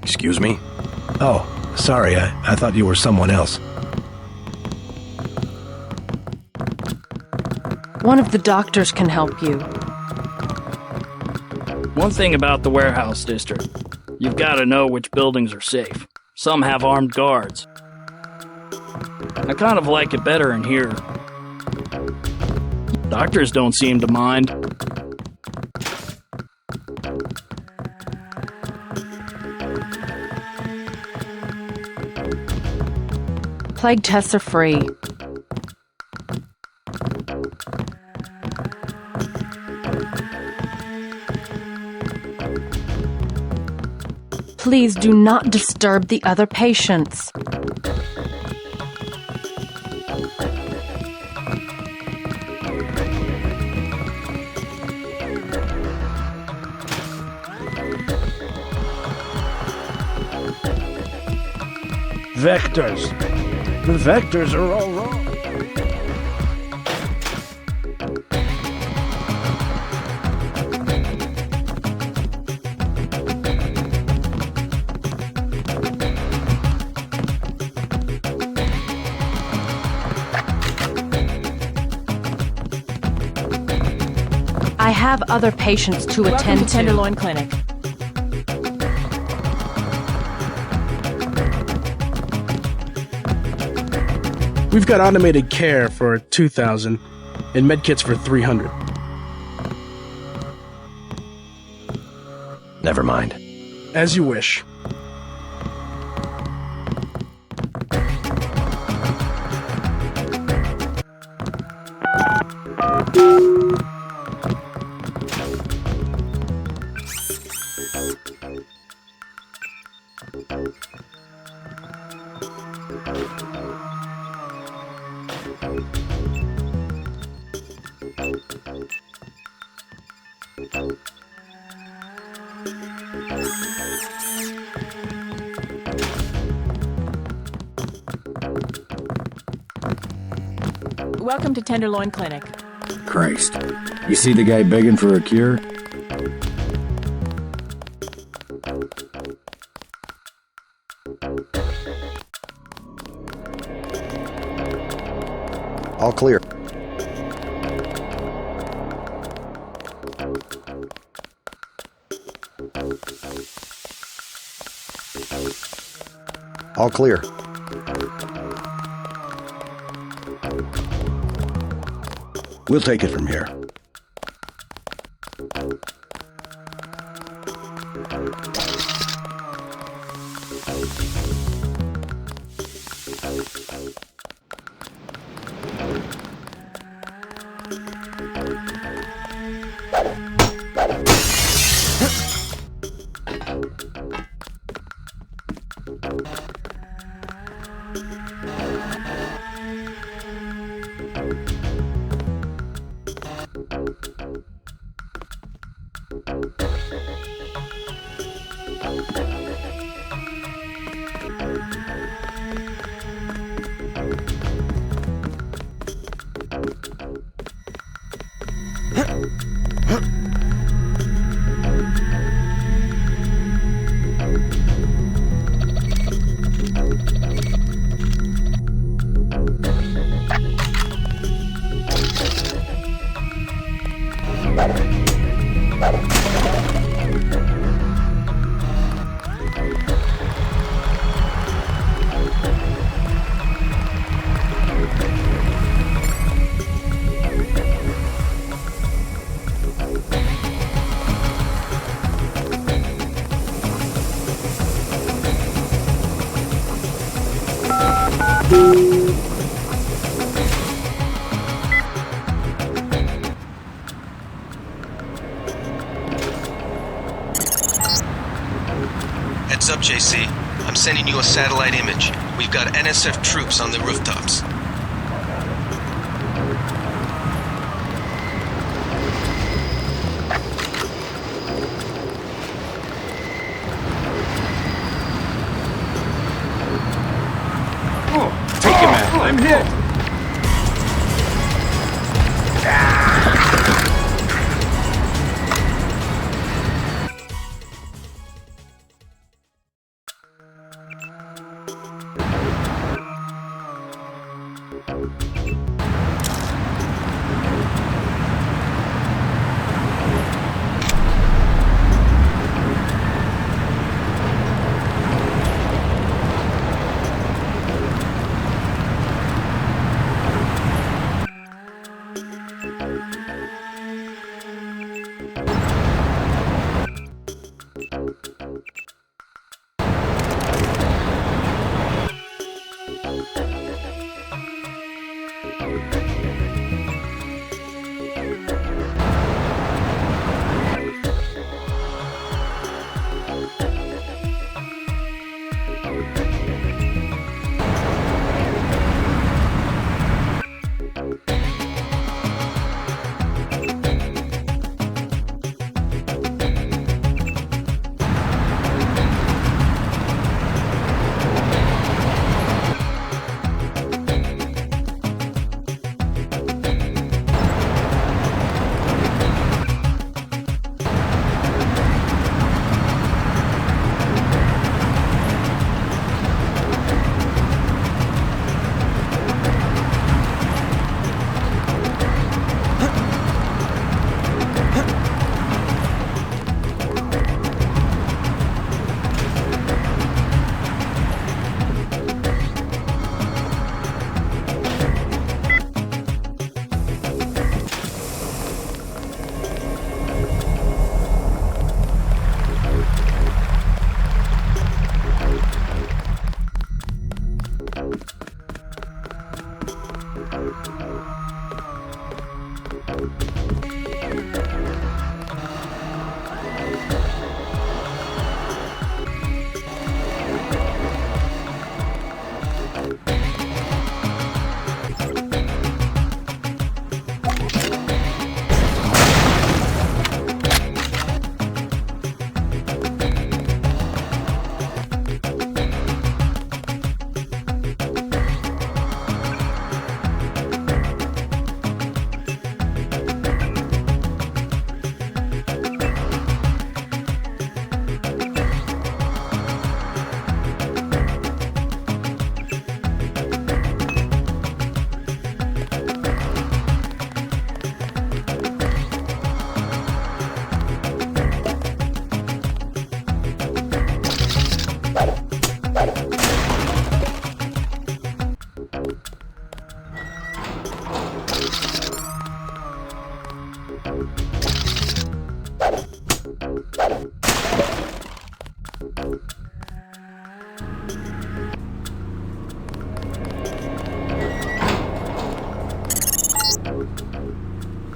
Excuse me? Oh, sorry, I thought you were someone else. One of the doctors can help you. One thing about the warehouse district, you've got to know which buildings are safe. Some have armed guards. I kind of like it better in here. Doctors don't seem to mind. Plague tests are free. Please do not disturb the other patients. Vectors. The vectors are all wrong. I have other patients to Welcome attend to Tenderloin Clinic. We've got automated care for 2,000 and medkits for 300. Never mind. As you wish. Welcome to Tenderloin Clinic. Christ. You see the guy begging for a cure? All clear. All clear. We'll take it from here. Heads up, JC. I'm sending you a satellite image. We've got NSF troops on the rooftops. Take him out. I'm hit.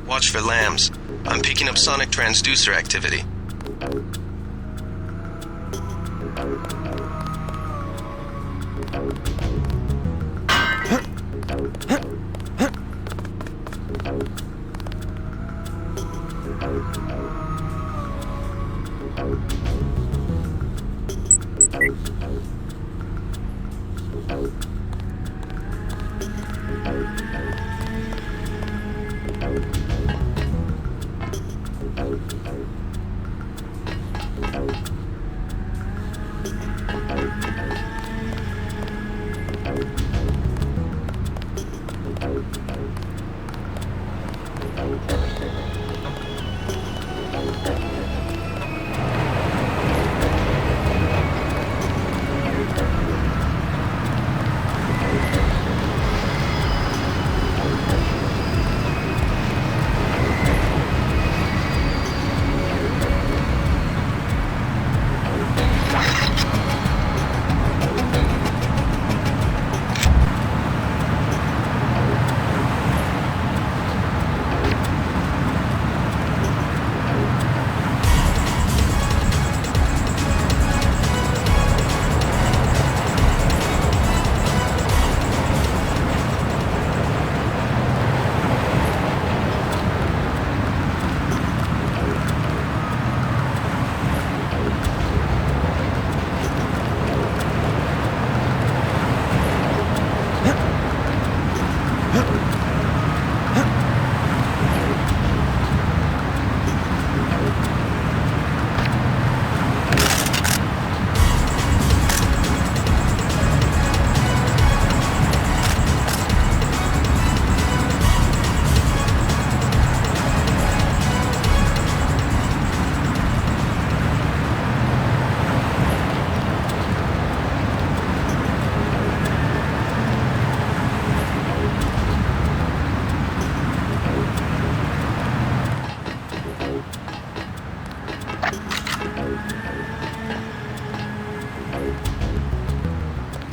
Watch for lambs. I'm picking up sonic transducer activity.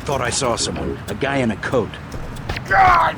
thought I saw someone. A guy in a coat. God!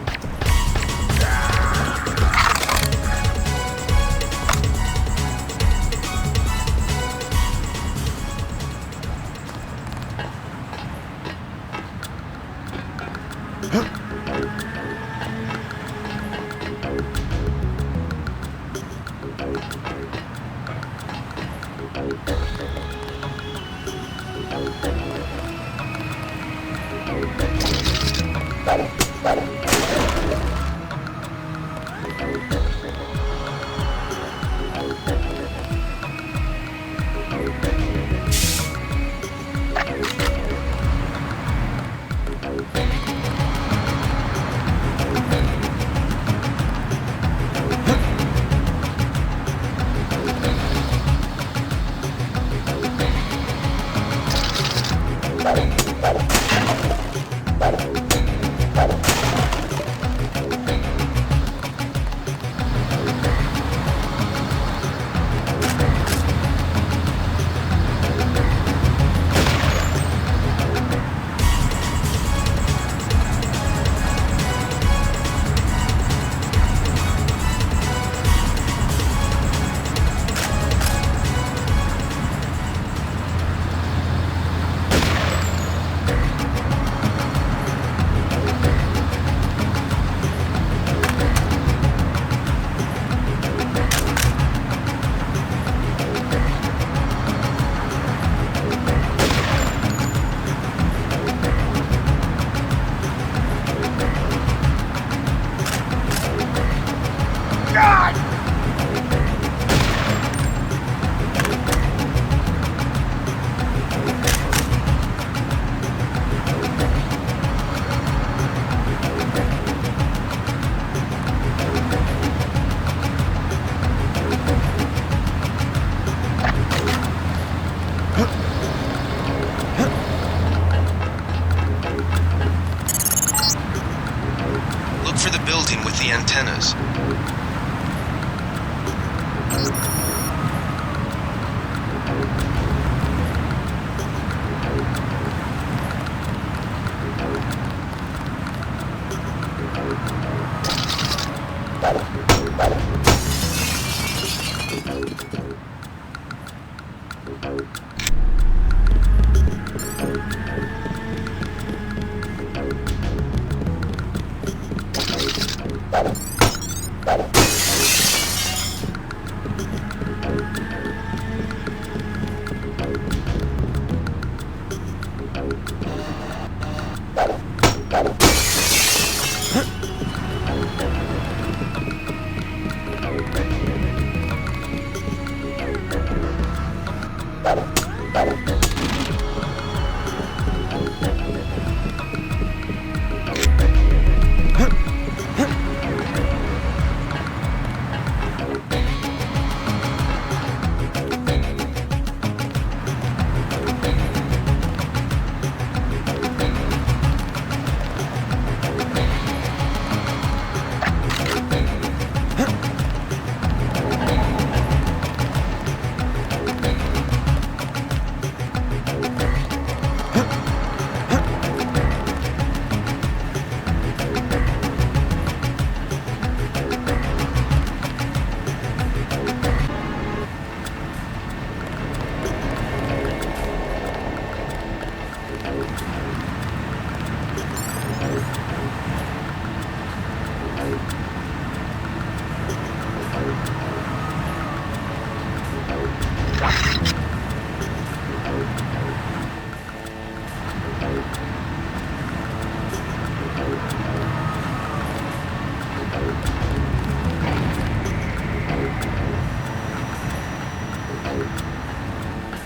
Look for the building with the antennas.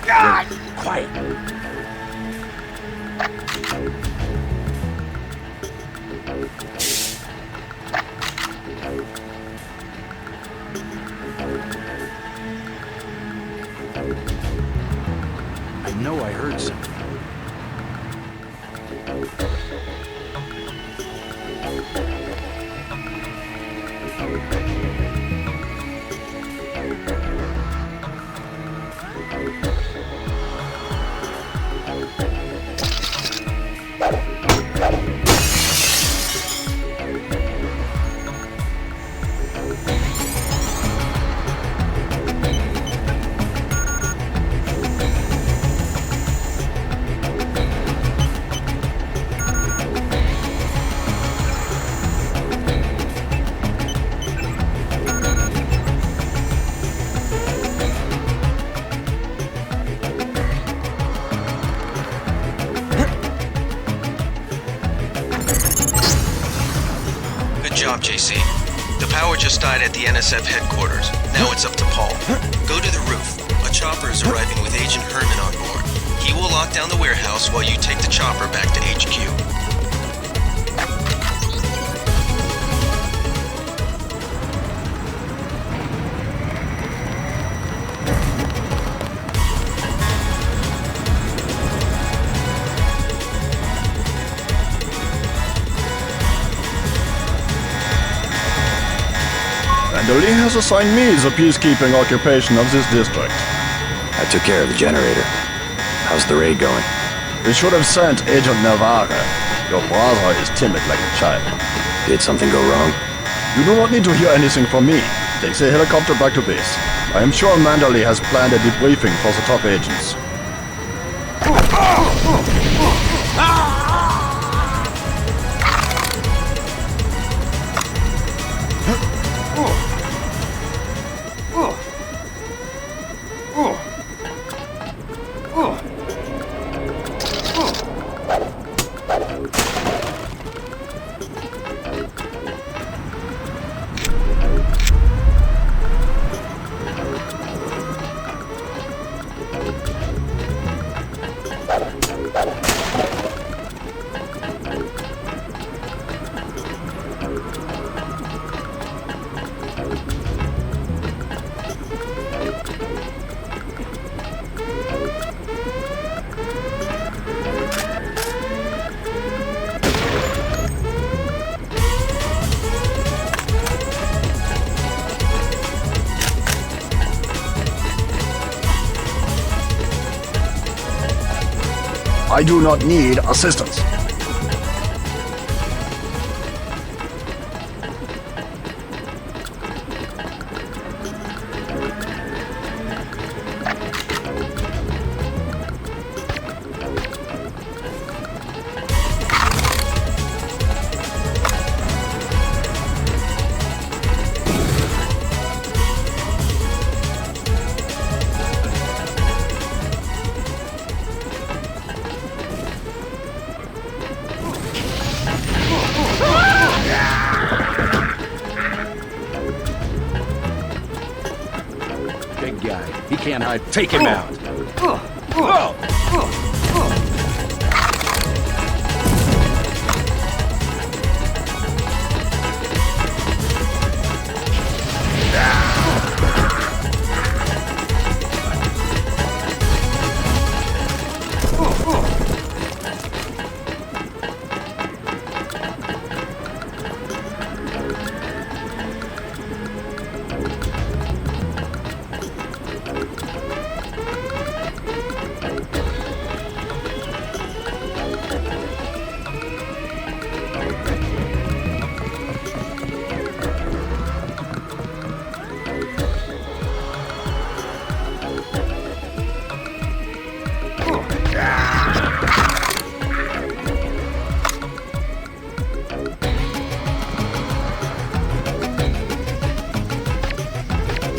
God! Quiet. I know I heard something. job, JC. The power just died at the NSF headquarters. Now it's up to Paul. Go to the roof. A chopper is arriving with Agent Herman on board. He will lock down the warehouse while you take the chopper back to HQ. Vandali has assigned me the peacekeeping occupation of this district. I took care of the generator. How's the raid going? We should have sent Agent Navarre. Your brother is timid like a child. Did something go wrong? You do not need to hear anything from me. Take the helicopter back to base. I am sure Mandalay has planned a debriefing for the top agents. I do not need assistance. Big guy. He can't hide. Take him out.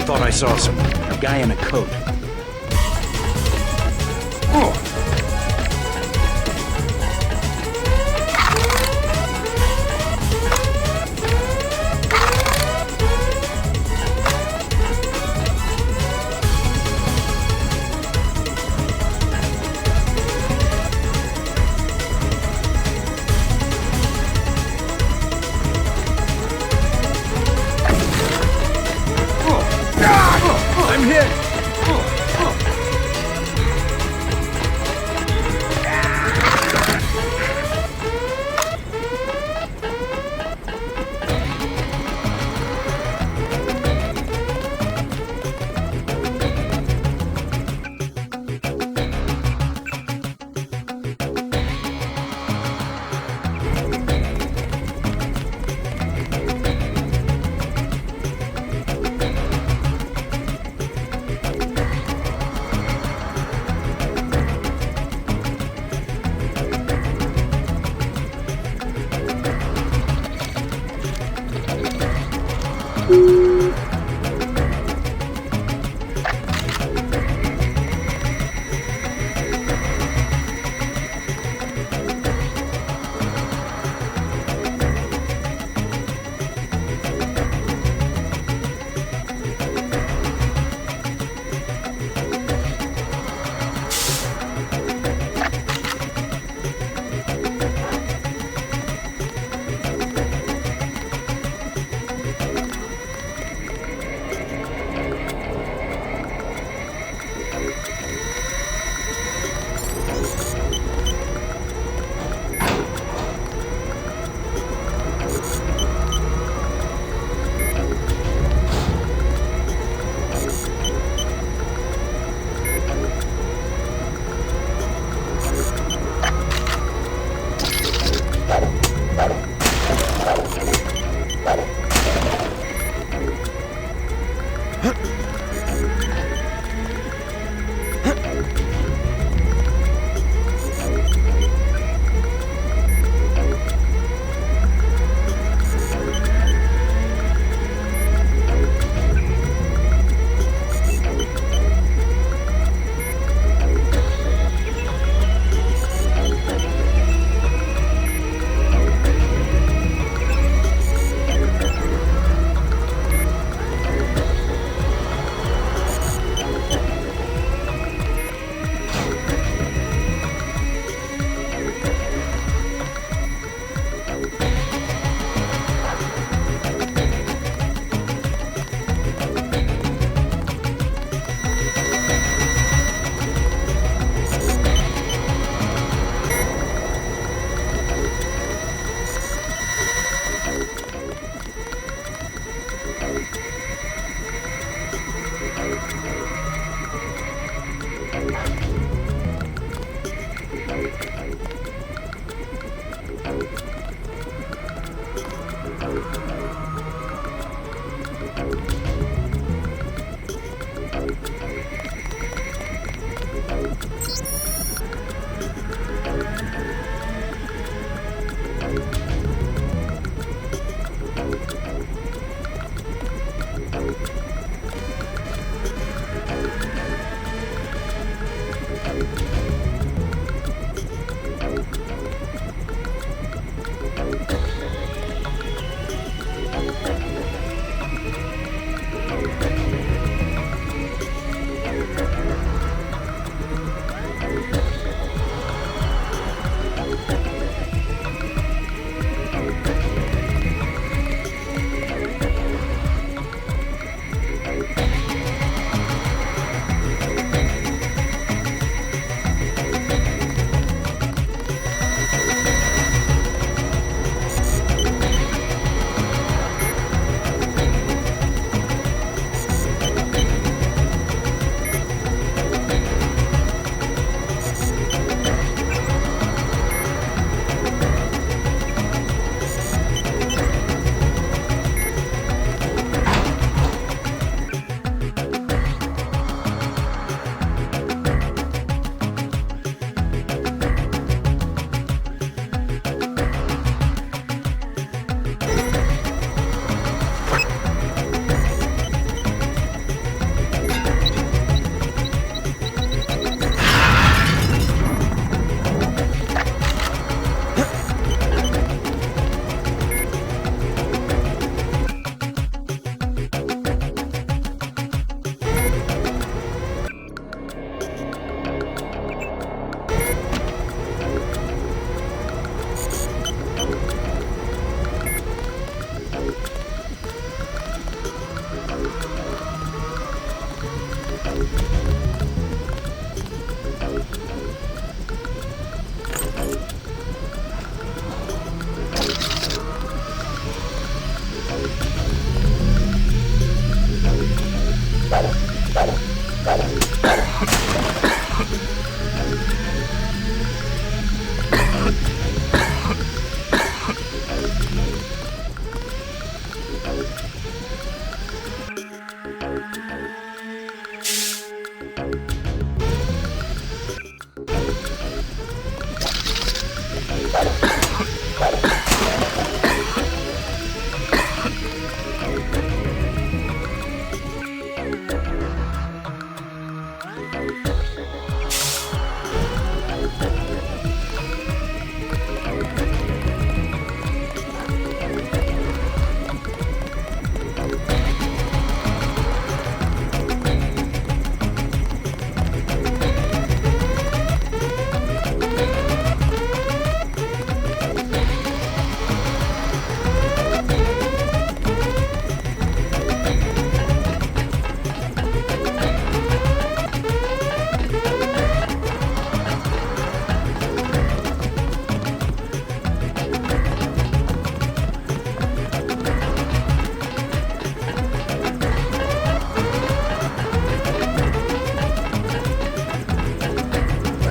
Thought I saw a guy in a coat. I'm hit!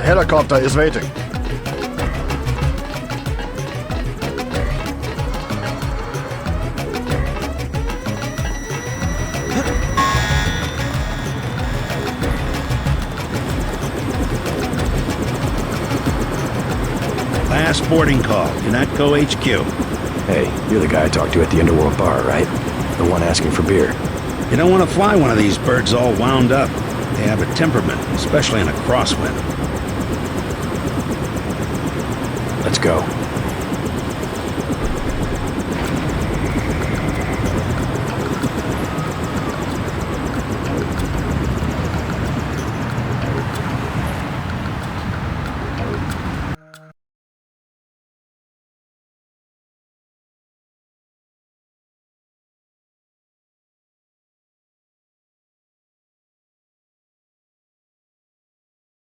Helicopter is waiting. Last boarding call, UNATCO HQ. Hey, you're the guy I talked to at the Underworld bar, right? The one asking for beer. You don't want to fly one of these birds all wound up. They have a temperament, especially in a crosswind. Let's go.